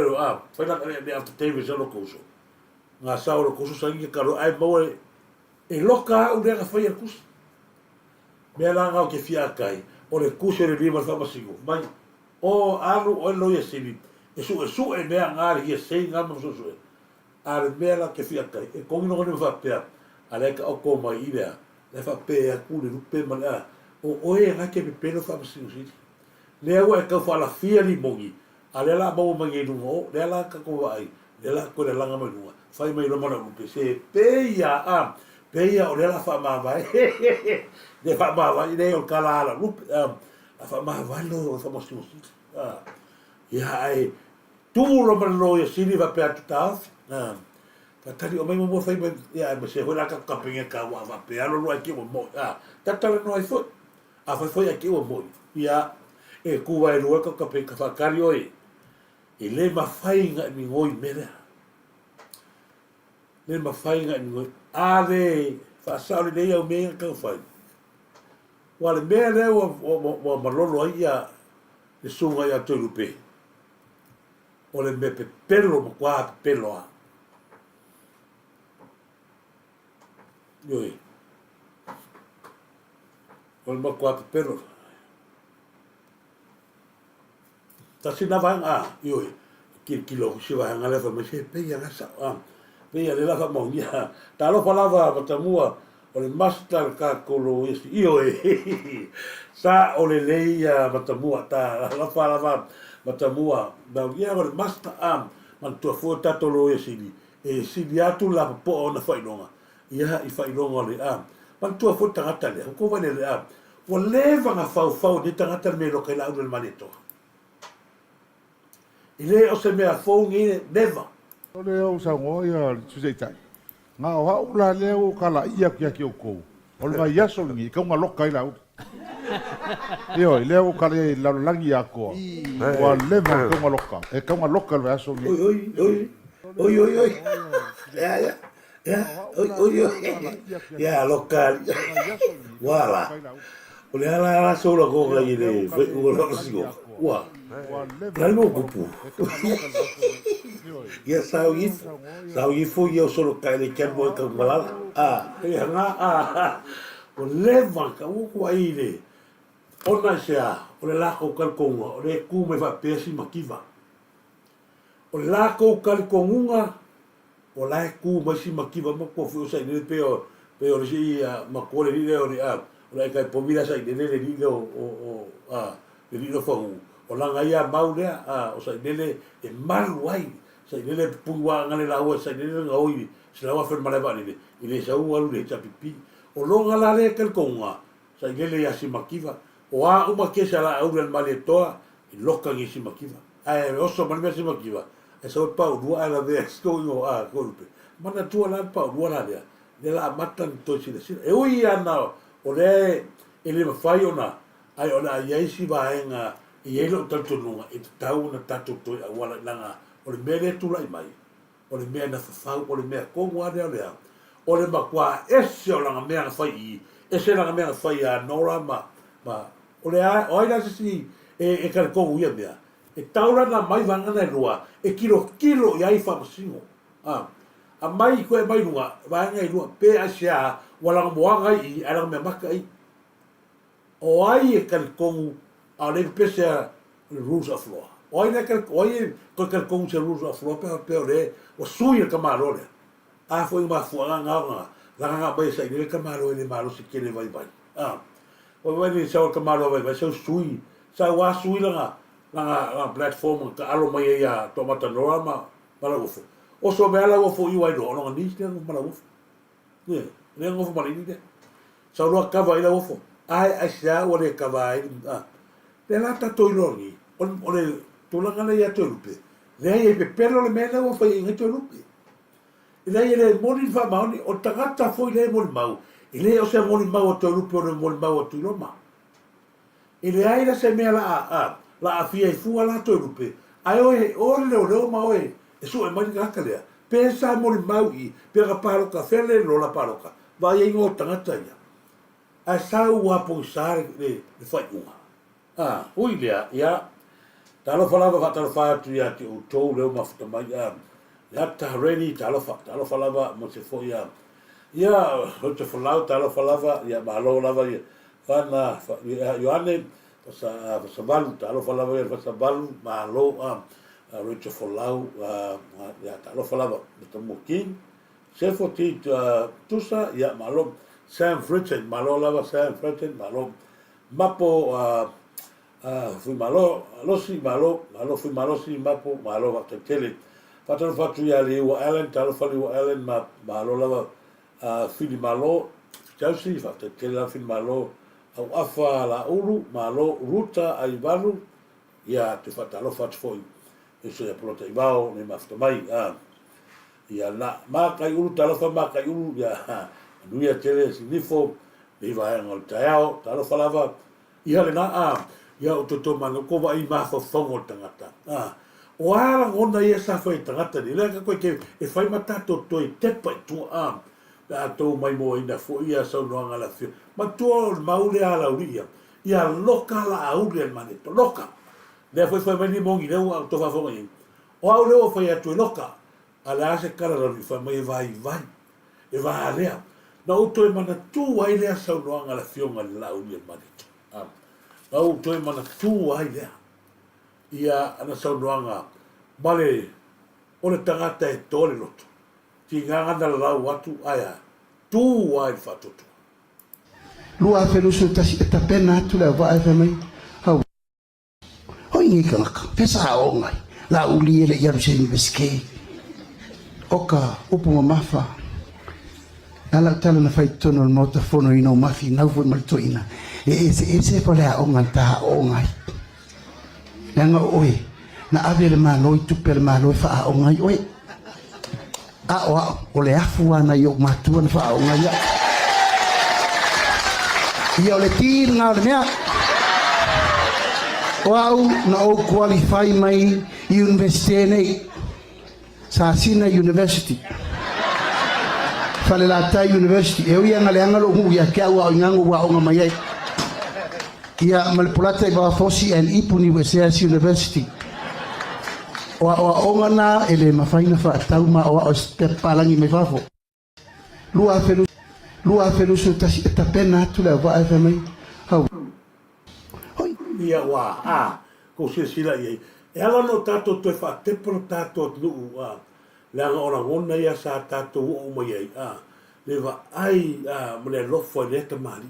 fai la le after day vai so ko so nga sa o ko so sa ngi ka ro ai mo e loka u le fai el kusi me la nga ke fia kai o le kusi le viva fa masigo mai o alu o lo ia sini e su e me nga ia sei nga mo so al mela ke fia kai e ko no no fa pe ale ka o ko mai ida le fa pe a ku le pe mala o e nga ke pe no fa masigo si le o e ka fa la fia li mongi ale la mo mangi no le la ka ko ai le la ko le la nga mo fai mai lo mo na pe se pe ya o le la fa ma vai de fa ma vai de o kala la la fa ma vai lo fa mo si ya ai tu lo mo lo ya sini va pe ta Tari o mai mo fai mai ya me se hora ka pinga ka wa va pe alo lo ki mo tala no ai fo a foi aqui o mo ya e ku vai lo ka pe ka fa kario e le ma fai nga ni ngoi mera le ma fai nga ni ngoi a le fa sa le ia o me ka fai wa le me le o ma lo lo ia le sunga ia to lupe o le me pe pelo mo kwa pelo a yoi o le ma kwa pelo ta sina vanga yoi kilo si va nga le fa me se pe ya sa pe ya le la fa mo ya ta lo falava matamua o le master ka kolo isi io sa o le leia matamua ta la falava matamua ba ya o le master man to fo ta to lo isi e si dia tu la po ona fa inonga ia i fa inonga le man to fo ta ngata le ko va le o le va nga fa di ta ngata me lo ke la o le maneto ile o se me a fo ngi never o le o sa ngoia tu sei tai nga o ha ula le o kala ia ki o ko o le vai aso ngi ka nga lokai la io le o kala la langi a ko o le va ka nga loka e ka nga loka le aso ngi oi ya oi ya local wala o le ala solo ko ga ile o lo sigo wa la lo kupu ya sao ifo yo solo ka le kan mo ka malala e nga o le va ka o ko ile ona sea o le la ko kal ko o le ku me va pesi makiva o la ko kal ko ngunga o la ku ma si makiva mo ko fu sa ni pe o si ma ko le ni o la ka po vida sa ni le ni o le ni fo o la nga ia mau le o sa ni le e mal wai sa ni le puwa ngale la o sa ni le ngoi se la wa fer male ba ni ile sa u alu le chapipi o lo nga la le kal ko nga sa ni le ya si makiva o a uma ke sa la au le male toa i loka ngi si makiva ai o so male si makiva e so pa u ala de sto yo golpe mana tu ala pa u ala de la matan to si e o ia na o le ele ma fai ona ai ona ia si va nga i elo tanto nunga e tau na tato to wala langa o le mele tu lai mai o le mea na fa o le mea ko wa de o le makwa ese o langa mea fai i ese langa mea fai a nora ma o le o ai si e ka ko ia mea e taura na mai vanga na rua e kilo i ai fa masingo a mai ko e mai rua vanga i rua pe a sia wala moanga i ala me maka i o ai e ka ko a le pese le rules of law o ai ko ka ko se rules of law pe le o sui ka marole a foi ma fuanga nga la ba sai le ka marole le malo se kele vai o vai ni sa ka marole vai sa sui sa wa sui la platform ka alo mai ia tomata norma para o so me ala o fo i wai no ni ste no para ne ngo fo mari ni sa lo ka vai la o fo ai sa o le ka vai le la ta to ilongi o le to la ngala ia to lupe le ai pe pelo le mena o fa i to lupe le ai le moni fa mauni o tagata foi le moni mau ile o se moni mau to lupe o le moni mau to loma ile ai la se me la la afia i fu ala to lupe ai o le mau e su e mai ka kalea pensa moni mau i pe ka paro ka fele lo la paro ka vai ngo tagata ia a sa ua po sare le fai uma ui lea, ia, talo falava whatalo whaatu ia te o tau leo mafuta mai, ia tahareni talo falava mo se fo ia, ho te whalau talo falava, ia mahalo lava ia, whana, Ioane, sa valu, talo falava ia, sa valu, mahalo, ho te whalau, ia talo falava, mita moking, se fo ti tusa, ia mahalo, Sam Fritton, mahalo lava Sam Fritton, mahalo, mapo, fui malo fui malo si mapo malo wakta tele fatalo fatu ya le wa Allen talo fali wa Allen malo lava fili malo Chelsea fakta tele fili malo au afa la ulu malo ruta ai valu ya te fatalo fatu foi eso ya prota ibao ne mafta mai ia la makai ulu talofa makai ulu ia nuia tele sinifo le vai ngol tao talofa lava ia le na ia o to mano ko vai ma fo fongo tangata o ala ngona ia sa foi tangata ni le ko ke e fai mata to te pa tu da to mai mo ina fo ia sa no ngala fi ma tu maule ala uria ia loka la aulia maneto loka le foi mai mo ngi le o to fa fo ngi o au le o fai atu loka ala se kala la fa mai vai e va alea na uto e mana tu ai lea sa no ngala fionga la ulia maneto na uto e mana tu ai lea ia ana sa no nga male o le tangata e tole loto ti nganga la watu aya tu ai fatoto lua felusu tasi e tapena atu le va e mai hau hoi ngi kanaka pesa o ngai la uli ele ia se ni beske oka upu mafa ala tala na fai tono al mota fono ino mafi na fu mal toina e pole a o ngata o ngai nanga oi na ave le malo i tu per malo fa o ngai oi o le afu ana yo matu na fa o ngai ia le tir nga le mea wow na o qualify mai university nei Sasina University fale la tai university e ia ngale ngalo hu ia ke au ngangu wa o mai ia malpulata ba fosi and ipuni University o ngana ele mafaina fa tau ma o palangi me fafo lua felu su tasi tapena tu le va fa mai hau ia wa ko se sila ia e ala no tato to fa te pro tato nu la ora ona ia sa tato o mai le va ai mo le lo fo le ta mali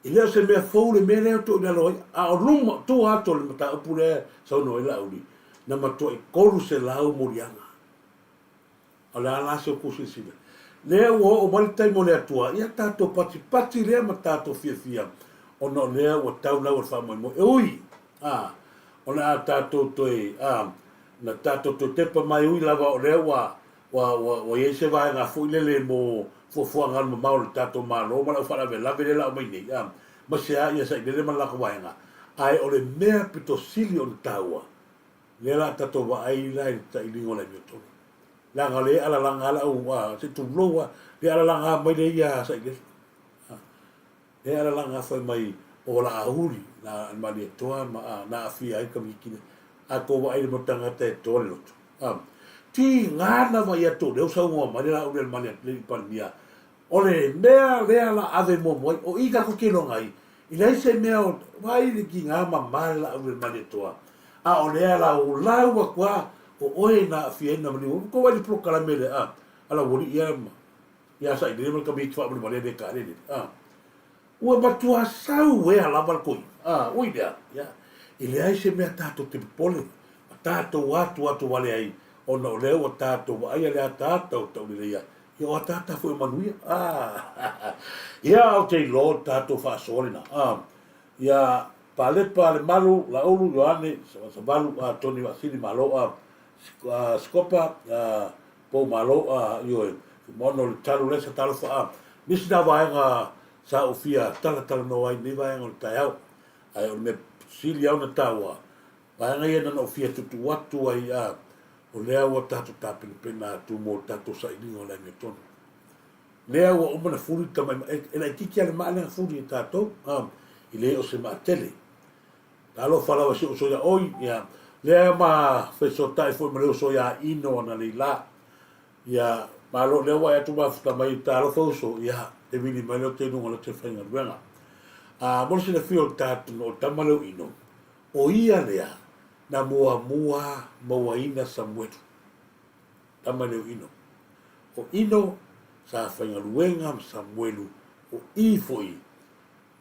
ile se me fo le me le to le lo a rum tu ato le ta pure so no la uri na ma to e koru se la o morianga ala la se ko se sila le o mal tai mo le tua ia tato pati le ma tato fia o no le o tau la o fa mo e ui ona tato toi na tato to te pa mai ui lava o rewa wa ye se vai nga fu le mo fo nga mo mau tato ma no ma fa la la vele la mai nei ma se ia sai le ma la ko vai nga ai o le mea pito sili on taua le la tato va ai la ta i lingo la mi to la nga le ala la nga la o se tu lo le ala la nga mai le ia sai le ala la nga fa mai o la ahuri na mali toa ma na afia ai kamikine a ko wa ile motanga te tole loto ti ngana va ia to deu sa ngo mali la ule mali le palmia ole mea la ave mo mo o ika ko kilo ngai ile se mea vai le ki ngama mala ule mali toa ole la o la wa kwa o oe na afia na mali ko wa le pro kala mele ala wori ia sa ile mo kamik fa mali de ka le ua matua sau e ala balkoi ui dea ya ile ai se mea tato te pole tato watu wale ai ona o leo tato ai ale tato tau le ia ia o tata foi manuia ia o te lo tato fa solina ia pale malu la olu yoane sa balu toni wasili malo skopa po malo yo mono le talu le sa talu fa misna vaenga sa ofia tala no ai ni vai ngol tau ai o me silia ona taua vai ngai na ofia tu watu ai o lea o tatu tapi pena tu mo tatu sa ini o la meton lea o mana furi tama e la kiki ale male furi tato ile o se matele talo fala o so ya oi ya lea ma fe so tai fo me so ya ino na lila ya malo le wa tu ba sta mai talo fo so ya te vini mai o te nunga le te whainga ruenga. Moro se le whio tātu no tamaleu ino. O ia lea, na mua ina Samuelu. Tamaleu ino. O ino, sa whainga ruenga Samuelu. O i foi,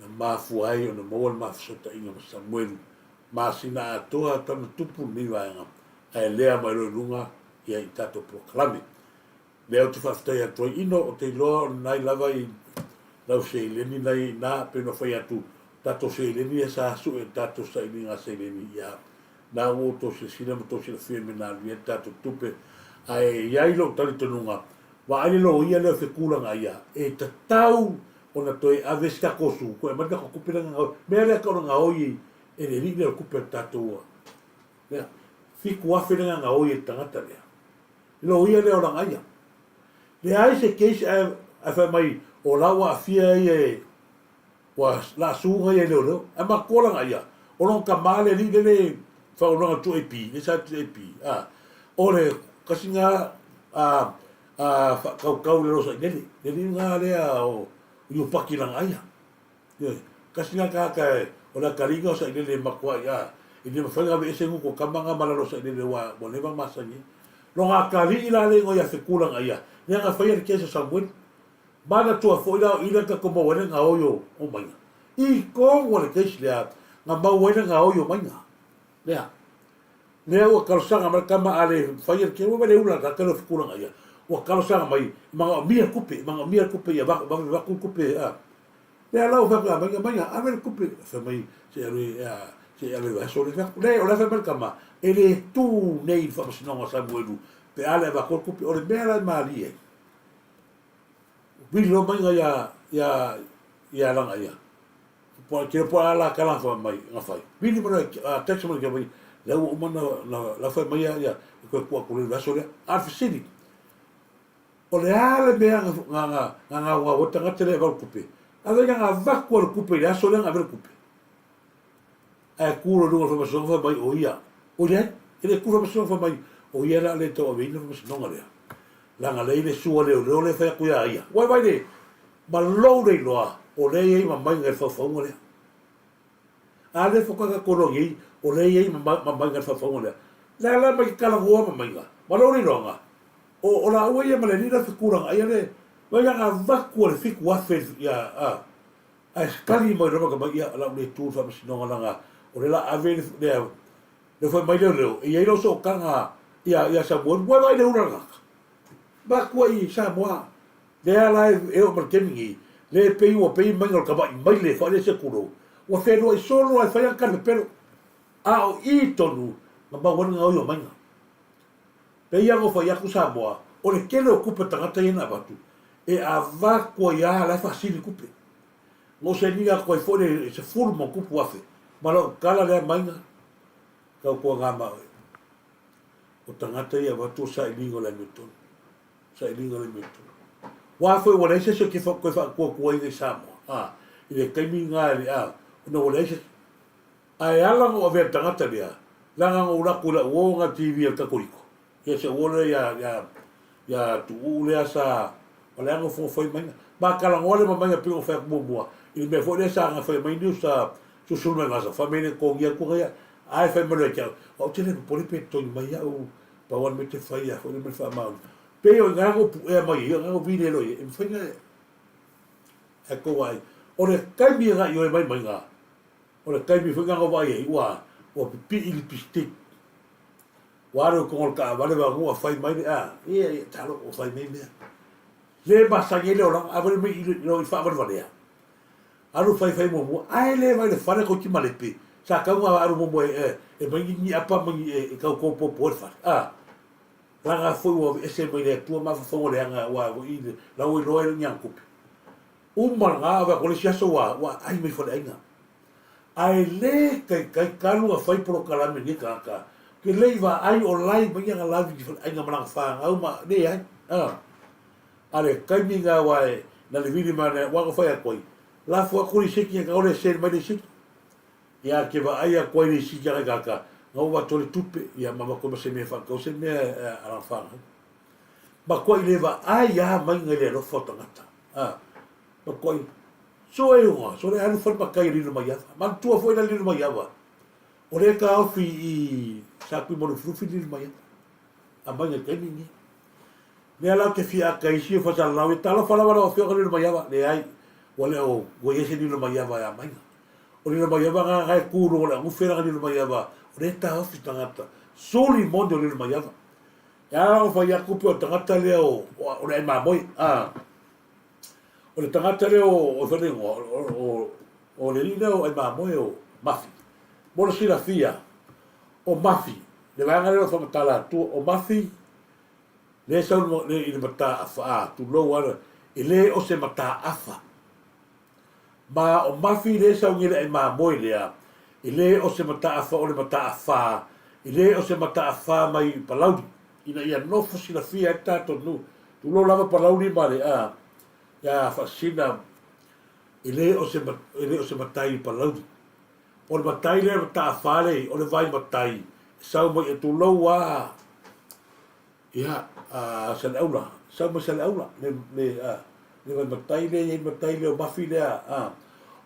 na mafu ai o na maua mafisota inga Samuelu. Masina atoa tama tupu ni vaenga. Ai lea mai roi runga, ia i tato proklame. Leo tu whaftai a toi ino o te loa nai lava i lau seileni nai nā peno whai atu tato seileni e sa asu e tato saini ngā seileni ia nā o to se sina mo to se le whia me nā lia tato tupe ai iai lo tali tonunga wa ai lo ia le fe kulanga ia e tatau ona toi avesta kosu ko ma ka kupira nga me le ka nga oi e le ni le kupira tatu ya fi ku afe nga oi tangata le lo ia le ona ia le ai se case a fa mai o la wa fia e wa la sunga ia le a ma kola nga ia o non ka male ni le fa o non tu e pi e sa tu e pi o le kasinga kau le rosa nele nga le o yu pakilanga ia kasinga o la karinga sa nele makwa ia ini mafanga be ese ko kamanga malalo sa nele wa mo le masangi lo nga kali ila le ngo ya se kulanga ia nga fa ia ke sa buen bana tu fo ila ka ko mo nga oyo o mai I ko wala ke sia nga ma wena nga oyo mai nga lea ua kalosanga mai kama ale whaia ke ua mele ula ka kalo whikuranga ia ua kalosanga mai manga mia kupe ia waku kupe lea lau whaka mai amele kupe wha mai se alu haso le whaku lea o lewa mai kama ele tu nei whamasinonga sa muelu pe ale wako kupe o le mea lai maali e wili lo mai nga ia langa ia kira po ala kalang wha mai nga whai wili mana text mai kia mai lau umana la fa mai ya ko ko le vaso le arfisini o le ale me nga wa wota nga tele va kupe ave nga va ko kupe ya so le nga ver kupe e kuro lu fa so fa mai o ia o le ele kuro fa so fa mai o ia la le to ve no fa no nga le la nga le su le fa ku ya ia wa vai le ma lo le lo o le ia ma mai nga fa fa ngole ale fo ka ko lo ngi o le ia ma mai nga fa fa ngole la mai kala ho ma mai nga ma lo le longa o la o ia ma le ni fa kurang ai le wa nga va ku le fi ku afe ya a skali mo ro ka mai la le tu fa no nga o le la ave le fa mai le ia lo so ka nga ia sa mo wa vai le una nga ba ku i sa mo le ala e o marketing le pe o pe mai ka mai le fa le se kuro o fe no solo ai fa ka le pero a o i tonu ma ba wona o yo mai pe ia go fa ia ku sa mo o le kele o kupa tangata ina batu e a va ko ia la fa sili kupe mo se ni ko fo le se furmo kupu afe ma lo kala le mai ka ko nga ma o tangata ia batu sa lingo le meton sa lingo le meton wa foi wala se ke fa ko i sa mo ile kaimi nga le no wala se ai ala o ver tangata dia la nga o la kula o nga tv ta koiko ye se wala ya tu le asa wala nga fo foi mai ba kala ngole ma mai pe o fa mo ile me fo le sa nga foi mai ni sa su sul me ngasa famile ko ya ko ya ai fa me le ka o tele po le pe to mai ya o pa wan me te fa ya fo le me fa ma pe o nga ko e mai nga ko vide lo e fa nga e ko wai o le kai mi nga yo mai nga o le kai mi fa nga ko vai e wa o pi il pistik waro ko ka vale va ngo fai mai e talo o fai mai le ba sa ngele o la avere mi no fa va va alu fai mo ai le vai le fare ko ki malepe sa ka ngo aru mo e mai ni apa mai e ka ko po fa la foi o ese mai le tu ma fa ngo le nga wa i la o lo e nyang ku uma nga va ko le sia so wa ai mai fa le nga ai le kai kalu a fai pro kala me ni ka ke leiva ai o lai mai nga la vi ai nga mana fa au ma le ai ale kai mi nga wa na le vini ma wa ko fai a koi la fo ko ri seki nga ole ser mai le seki ya ke va ai a koi le seki ga ka nga wa to le tupe ya ma ko se me fa ko se me a fa ba koi leva ai ya mai nga le ro foto ngata ba koi so e o so le anu fa ba kai ri no mai ma tu fo na ri no mai wa o le ka o fi i sa ku mo fu fi ri no mai a mai nga kai ni le ala ke fi a kai si fa sa la we talo fa la wa fi ri no mai wa le ai wale o go ye se ri no mai wa ya mai o ri no mai wa ga ga ku ro la mu fe ri no mai wa o le ta o fi tangata soli mo de ri no mai wa ya o fa ya ku po tangata le o le ma moi o le tangata le o fere o le lina o ma mo o mafi mo le fia o mafi le va ngale o fa tala tu o mafi le sau le i mata afa tu lo wala ile o se mata afa ma o mafi le sau ngira e ma moi lea ile o se mata afa o le mata afa ile o se mata afa mai palaudi ina ia no fosila fia ta to nu tu lo lava palaudi ma le a ya fasina ile o se matai palaudi o le matai le mata afa le o le vai matai sau mai e tu lo wa ia sa le aula sau mai sa le aula le vai matai le o mafi le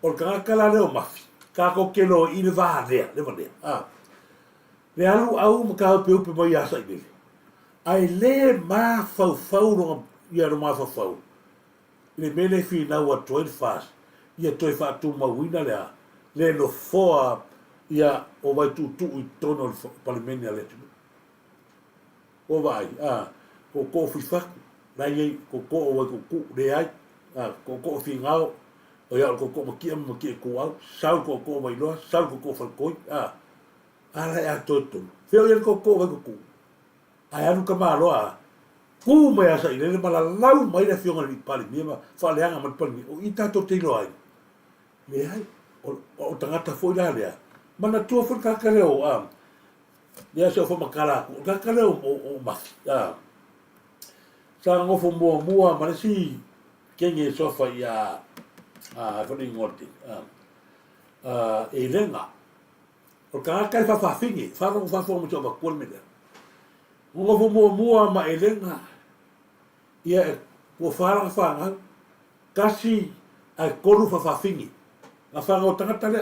o le kangakala le o mafi ka ko kelo i le va le va le alu au ma ka pe upe mai asa i le ai le ma fau no ia no ma fau le mele fi na wa toil fast ia toi fa tu ma wina le no foa ia o vai tu i tono palimeni ale tu o vai ko fi fa la ye ko o vai ko le ai ko fi ngao o ia ko ma ki ko au sau ko vai lo sau ko fa ko ala ya toto feo ia ko vai ko ai anu ka malo ku mai asa ile mala lau mai le fionga ni pali mi ma fa le anga ma pali o ita to te lo ai le ai o tangata foi la le mana tu fo ka ka le o ya se fo makala ka ka le o ma sa ngo fo mo ma si kenge sofa ya fo ni ngoti e lenga o ka ka fa fingi fa fo mo to ba ko me le ngo fo mo ma e lenga ia ko fara fanga kasi ai koru fa fingi na fanga o tangata le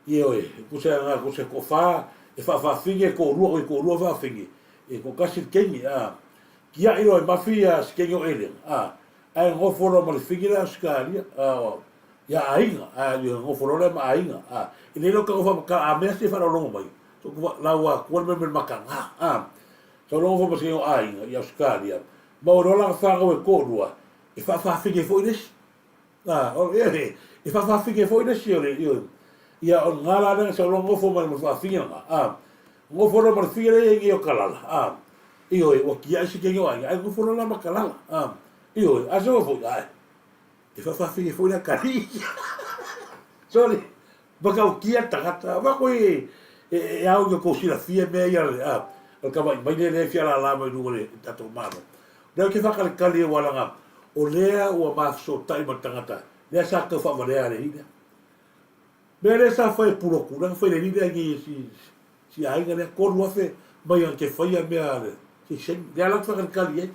ia oi ko se ko fa e fa fingi ko ruo fa fingi e ko kasi kengi kia ilo e mafia skengi o ele ai ngo foro ma le fingi la skali ia ainga ia ngo foro le ma ainga ile lo ka fa ka a me se fa lo mai so ko la wa ko me makanga so lo fo se o ainga ia skali ma o rola fa o ko rua e fa finge foi des o e fa finge foi des io ia o ngala na so lo ngofo ma fa finge na ngofo lo ma finge e o kalala io o kia si ke yo ai ngofo lo la ma kalala io a so fo e fa finge foi na kari sorry baka o kia tagata va ko e au ko si la fie me ia o ka mai le fia la mai no le tato mano Nau ke whakalikali e walanga o lea ua mafso tai matangata. Lea sa ka whamalea le hina. Mea lea sa whae puroku. Nanga whae le hina ngi si ainga lea koru afe mai an ke whaia mea le. Si sen. Lea lau whakalikali e.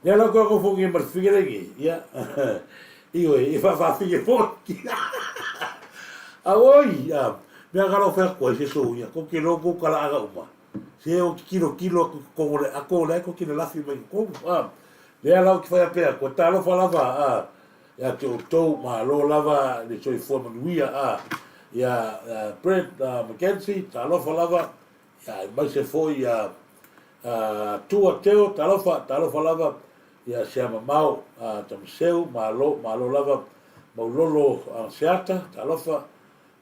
Lea lau kua kofongi e marwhingere ngi. Ia. Iwe, e whawhawhinge pōki. Aoi. Mea karo whea koe se so ia. Ko ke rongo kala aga uma. Se o kilo ko le ko kina lafi mai ko le ala ki fa pe ko ta lo fa lava ya to ma lo lava le so fo ma wia ya Brent Mackenzie ta lo fa lava ya mai se fo ya tu teo ta lo fa lava ya se ma mau tam seu ma lo lava ma lo ansiata ta lo fa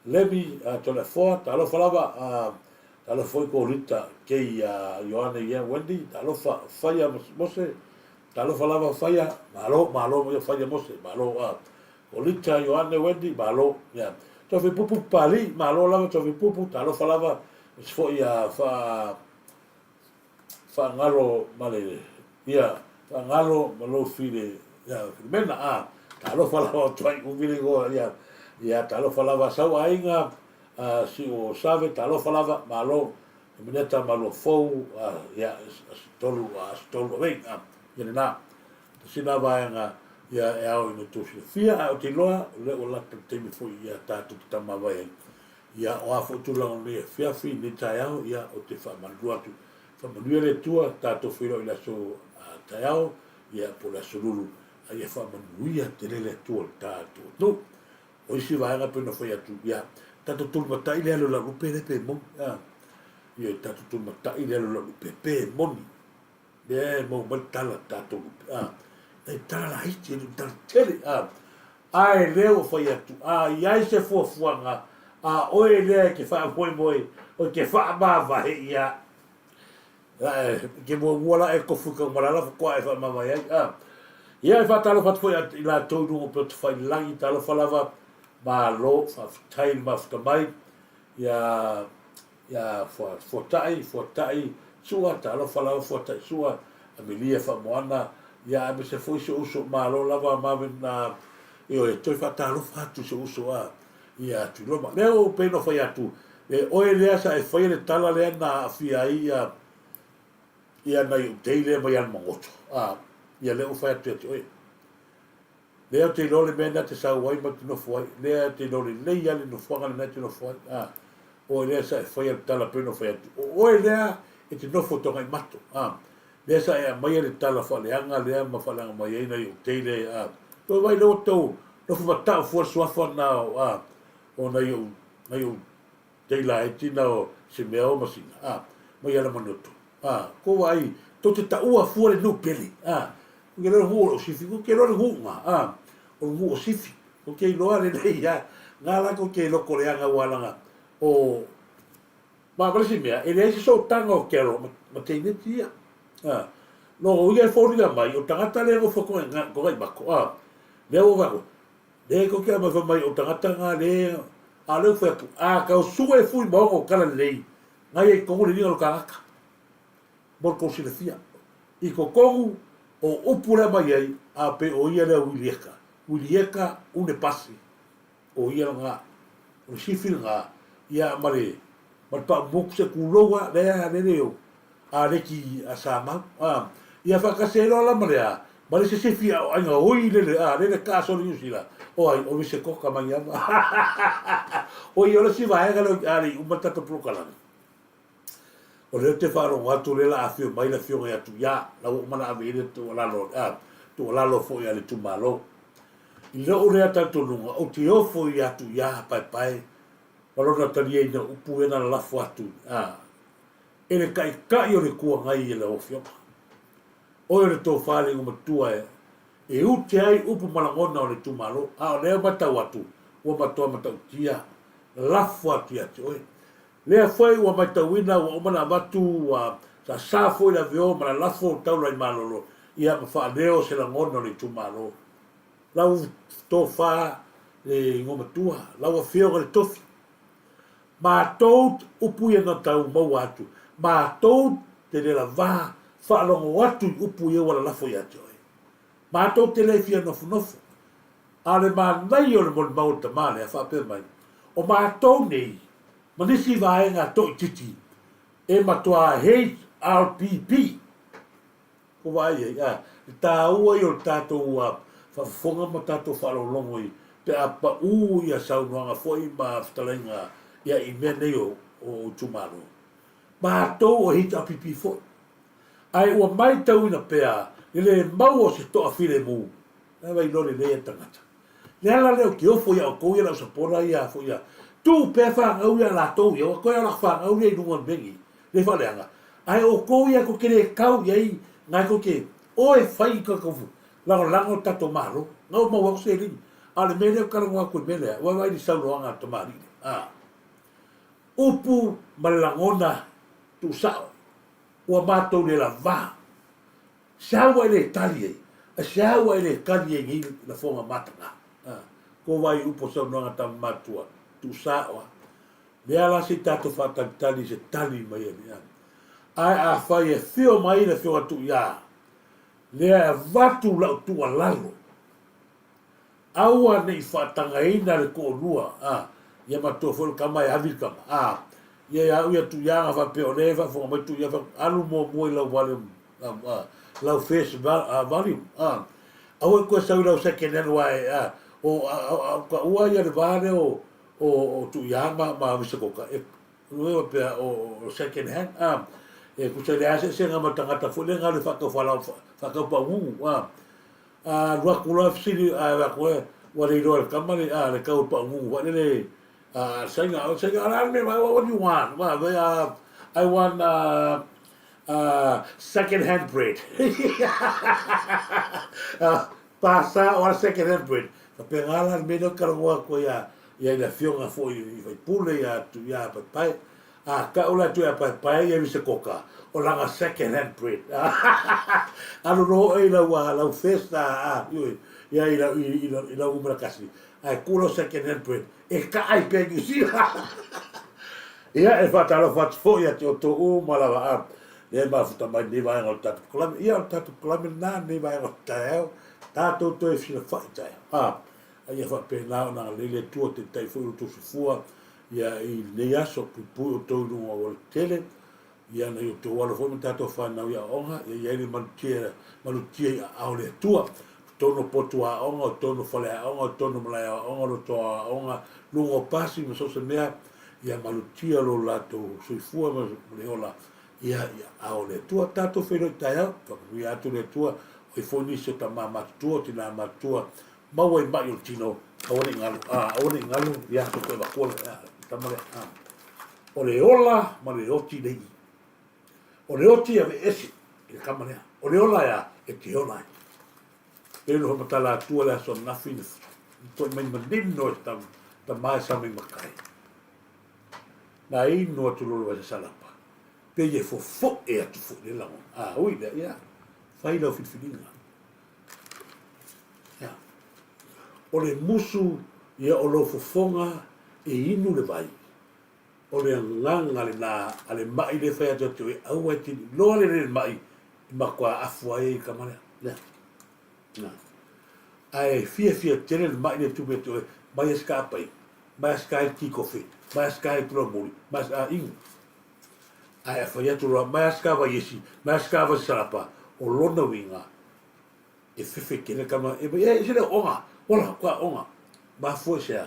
lebi to le fo ta lo fa lava talo foi ko rita ke Joana ia Wendy talo faia mose talo falava faia malo mo faia mose malo ko rita Joana Wendy malo ya to fe pupu pali malo lava to fe pupu talo falava foi fa ngalo male ia fa ngalo malo file ya mena talo falava to ai uvile go ya talo falava sa ainga si o save talo falava malo meneta malo fou ya tolu vem ele na sina vai nga ya au no tu fia o te loa le o la te me foi ya tatu tama vai ya o afo tu la le fia fi ni taiao ya o te fa mandua tu fa mandua le tua tatu filo ila so taiao ya por la solulu ya fa mandua te le tua tatu no o si vai nga pe no foi atu ya tatu tu matai le la rupe le pe mo ia tatu tu matai le la rupe pe moni le mo matala tatu e tala iti ni tele ai leo foi atu ia se fo fuanga o le ke fa foi moi o ke fa ba va ia ke mo la e ko fuka malala ko e fa mama ya ia e fa talo fa foi i la tau no pe fai langi talo fa lava ma lo fa tai ma fa mai ia fo tai sua talo fa lava fo tai sua a milia fa moana ia me se foi so ma lo lava ma na io e toi fa talo fa tu so a ia tu lo ma leo pe no fa tu e oe lea sa e fai le tala lea na fia ia na iu teile mai an mangoto. Ia leo fai atu ati oe. Lea te lole mena te sa wai ma te no fuai. Lea te lole lei ale no fuanga na te no fuai. Oe lea sa e fai le tala pe no fai atu. Oe lea e te no fotonga i mato. Lea sa e mai le tala fa leanga lea ma fa leanga mai na iu teile. Toi vai leo tau no fu matau fua suafa na o na iu teila e tina o se mea o masina. Mai ala manoto. Ko wai, to te taua fuare no pele. Ke lora hua o sifi, ko ke lora hua o hua o sifi. Ko ke loa le nei, ngā lako ke loko leanga walanga. O, marisi mea, e leisi so tanga o kero, ma teine tia. No, o ia fōringa mai, o tangata lea ko whako ko ngai mako. Lea o wako, lea ko kia mai whamai, o tangata ngā lea, leu whaku, ka o sua e fui maongo kala lei. Ngai e kongu le ninga lo karaka. Mor ko sila fia. I ko kongu o upura mai ai a pe o ia lea wilieka. Wilieka une pasi. O ia ngā. O sifil ngā. Ia mare. Mare pa moku se kuroga lea nene o. A reki a sāmau. Ia whakasero ala mare a. Mare se sifia o ainga oi lele. Lele ka sori usila. O ai, o vise koka mai ama. O i ola si vaenga leo ari umatata prokalanga. O leo te wharo ngatu lela a whio mai la whio ngai atu ia, la o mana avere tu alalo fo ia le tu malo. I leo rea tatu lunga, o te ofo i atu ia pai, walona tani e na upu e na lafo atu. E le kai o le kua ngai e le ofio. O le tō whare umatua e ute ai upu malangona o le tu malo, o leo matau atu, o matua matau tia, lafo atu ia te oe. Lea foi ua mai tauina ua omana watu sa safo i la veo mana lafo taula i malolo ia ma whaaneo se la ngono le tu malo. Lau tō wha le ngomatua, lau a whioga le tofi. Mātou upu ia na tau mau atu. Mātou te le la vā whaalongo atu i upu ia wala lafo i atu. Mātou te le fia nofu. Ale mānai o le mon mau tamale a whape mai. O mātou nei, manisi vaenga to titi e matua HRPP ko vai ta ua yo tato ua fa fonga matato fa lo longo i pe apa u ia sau no foi ma ftalenga ia i mene o tumaro ma to o HRPP fo ai ua mai tau ina pea ele mau se to afile mu na vai no le tangata le ala le ki o fo ia ko ia la sapora ia fo ia tu pe fa ngau ia la to ia ko ia la fa ngau ia nunga bengi le fa leanga ai o ko ia ko kere kau ia ngai ko ke o e fai ka ko lango tato malo ngau mo wa se ri ale mele ka ngo ko mele wa vai di sau anga to mari upu malangona tu sa o mato le la va sa wa le talie sa wa le kalie ngi la fonga matanga ko vai upo sa no anga tam matua tu sawa le ala si tato fata tali se tali mai ni ai a fai e fio mai le fio tu ya le a vatu la tu alalo aua nei fatanga ina le ko lua ia ma to fol kama ya vil kama ia tu ya va pe oleva fo mai tu ya alu mo la vale la festival vale au ko sa la se kenen wa o ua ia le vale o tu yama ma visa koka o pe o second hand ku se le ase se nga matangata fo le nga le fa ka pa u lua kula fsili va ko wa le ro kamari le ka pa u wa le senga ala me what do you want I want second hand bread pasa or second hand bread pe ngala me no ka ko ia la fionga fo i pule ia tu ia pa pai ka ula tu pai e vise koka o langa second hand bread alo no e la festa yoi ia ila umra kasi ai kulo second hand bread e ka ai pe ni si ia e fatalo fat fo ia te o to u malava le ma futa mai ni vai ngota klam ia ta tu klam na ni vai ngota ta to e fina faita ia fa pe na le tu te tai fu tu fu ia i le aso pu o to no o tele ia na yo to wala fo mata to fa na ia onga ia ni malutia a ole tua tono potua onga tono fale onga tono mala onga lo to onga lungo pasi mo so se mea ia malutia lo lato sui fua ma le ola ia a ole tua tato fero taia to ia tu le tua o fo ni se ta mama tua tina ma tua ma wai ma yo tino ole ngalu ia to ko ba ko tamale ole ola ma le oti dei ole oti ave esi e kamale ole ola ya e ti ola pelo matala tua la so nothing to men mandino ta mai sa me makai na i no tu lo va salapa pe ye fo e atu fo le la ui da ya fai lo filinga ya ole musu ia o lo fofonga e inu le vai o le nganga le na ale mai le fai atu e au ai ti lo le mai ma kwa afua e kamale ya na ai fia tele mai le tu beto mai escapai mai sky kikofe mai sky promoli mai in ai fai atu mai escava yesi mai escava salapa o lona winga e fefe kene kama e se le onga wala kwa onga ma fo se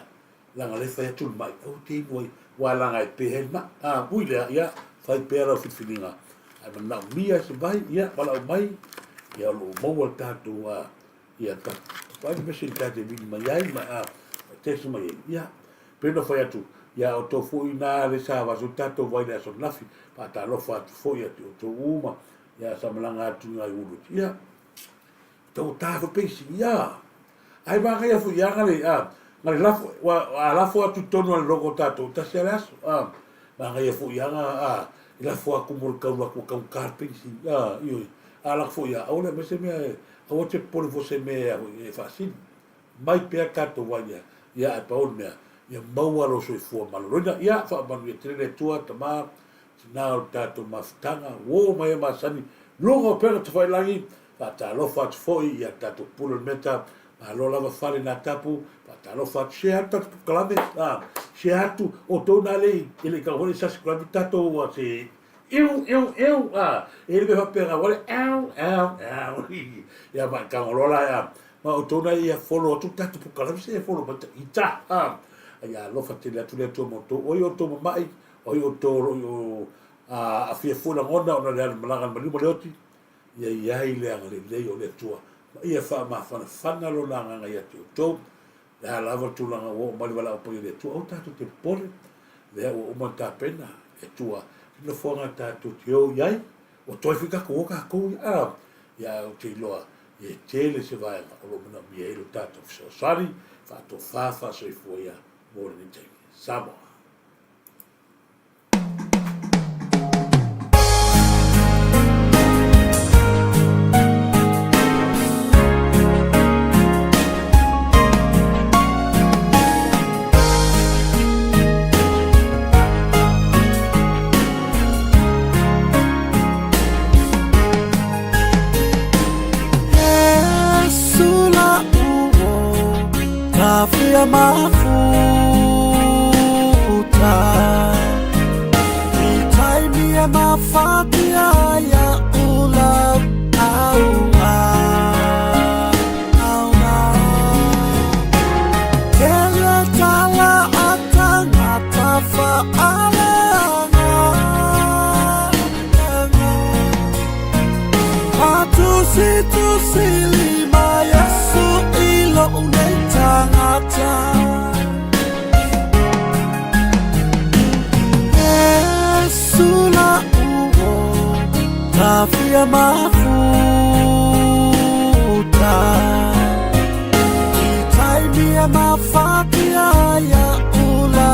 la ngale fai atu mai o te moi wala ngai pe ma buile ya fai pera filinga ai na mia se vai ya wala mai ya lo mo tatu ia ta vai me sin ta de mi mai ai ma te se mai ia pero fai atu ia o to fu ina le sa va su tato vai le so nafi pa ta lo fa fu ia to uma ia sa malanga tu ai ulu ia to ta fo pensi ia ai va ga fu ia ga le ngale la la fo atu tono al logo tato ta se las va ga fu ia ga la fo akumul ka ku pensi io ala fo ia o le me se me o te pole você me e fácil mai pe kato wanya ia e paona ia maua lo so fu malorina ia fa manu e trene tua tama na o tato maftanga wo mai ma sani longo per te fai langi fa ta lo fa foi ia tato pulo meta ma lo lava fale na tapu fa ta lo fa share tato klame share tu o tona lei ele ka hore sa klame tato wa se eu ele me va pegar agora ia vai kangolola ia ma o tona ia follow tu tatu po kala se follow but ita ia lo fa tele tu le tu moto o yo to mai o yo to a fia fula ngona ona le malanga mali molioti ia ile angale le yo le tua ia fa ma fa lo langa ia to la lava tu langa o mali wala po le tu o tatu te pole le o monta pena e tua no fonga tatu tio iai o toi fika ko ia o te loa e tele se vai o lo mana mi e lo tatu so sari fa to fa so i foia mo ni te Samoa Fia mafuta Itai mia mafatia ya ula Kela tala atanga tafa alanga Matu si lima yasu ilo unetangata Esula uo Tafia mafuta Itai mia mafatia ya ula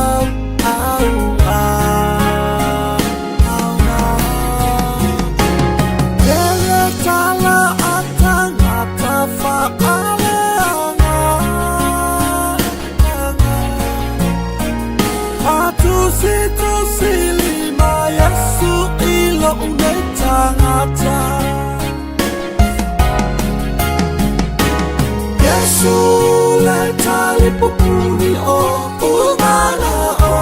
ngata Yesu le talipupuni o umana o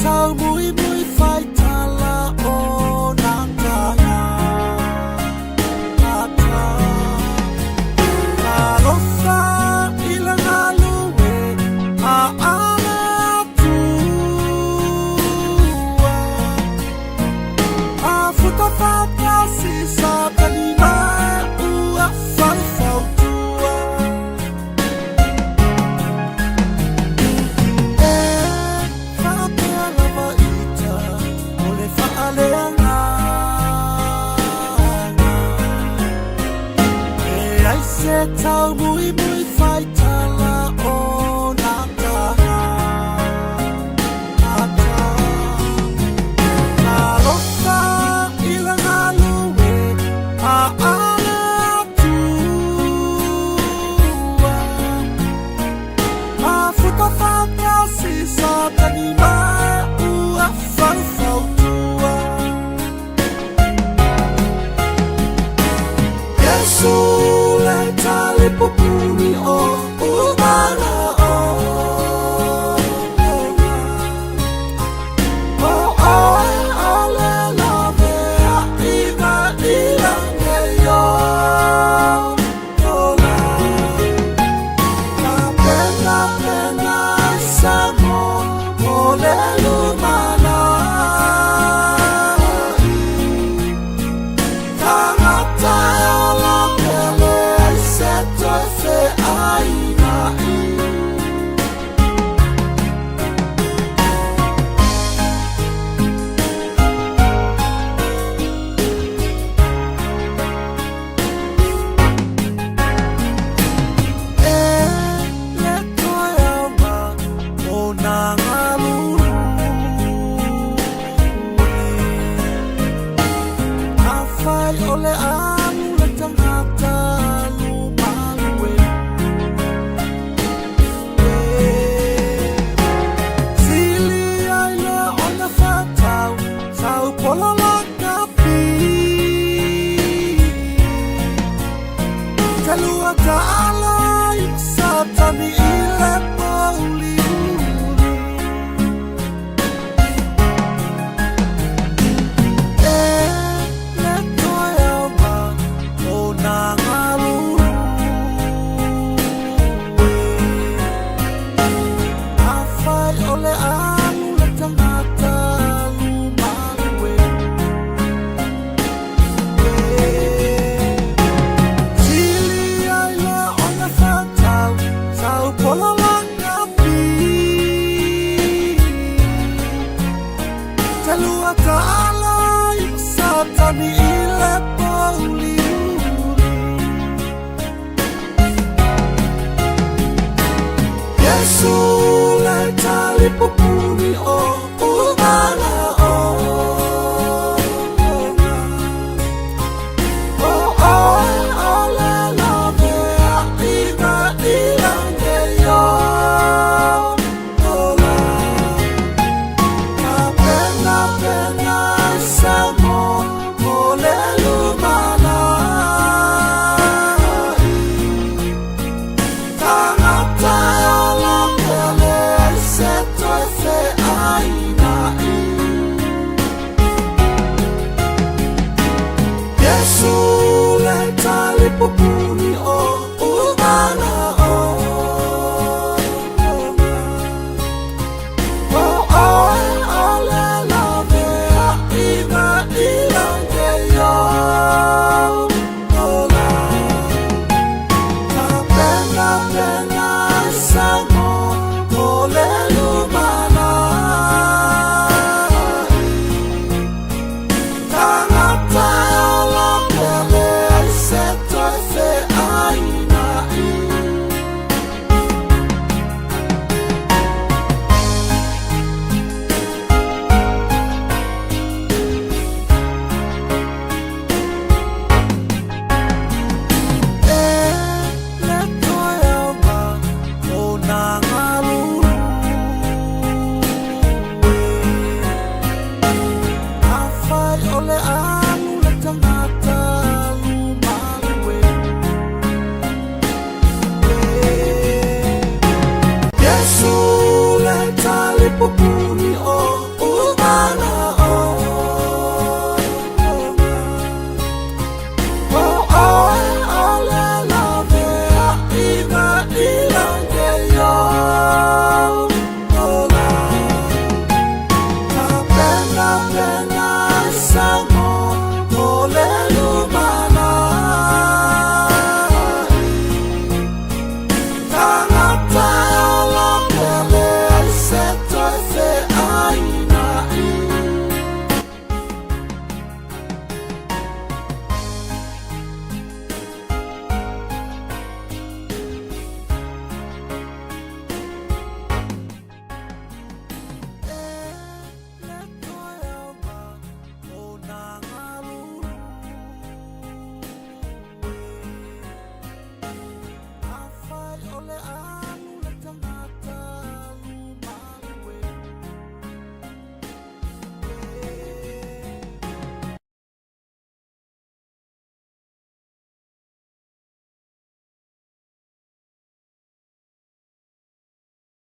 Tao mui mui phai tala o natanga ata Arosa ilanga luwe a ala tua A futa fata si sa kanima ua fai fau tua Tao mui mui phai tala o natanga ata Arosa ilanga luwe a ala tua A futa fata si sa kanima ua fai fau tua Yesu Talipupuni o umana o le love a iba ilange yo La pena samo o le lumana Tangata o la pele se aina le toyama o nangalulu Afai ole amu le tangata Talua ta'ala yusatani ile pauli le toyama o nangalulu Afai ole amu le tangata lumaluwe Talua ta'ala yusatani ile pauli Yesu le talipupuni o umana o le love a iba ilange yo Samo ole lumana Tangata la pele se aina Yesu le talipupuni o umana o la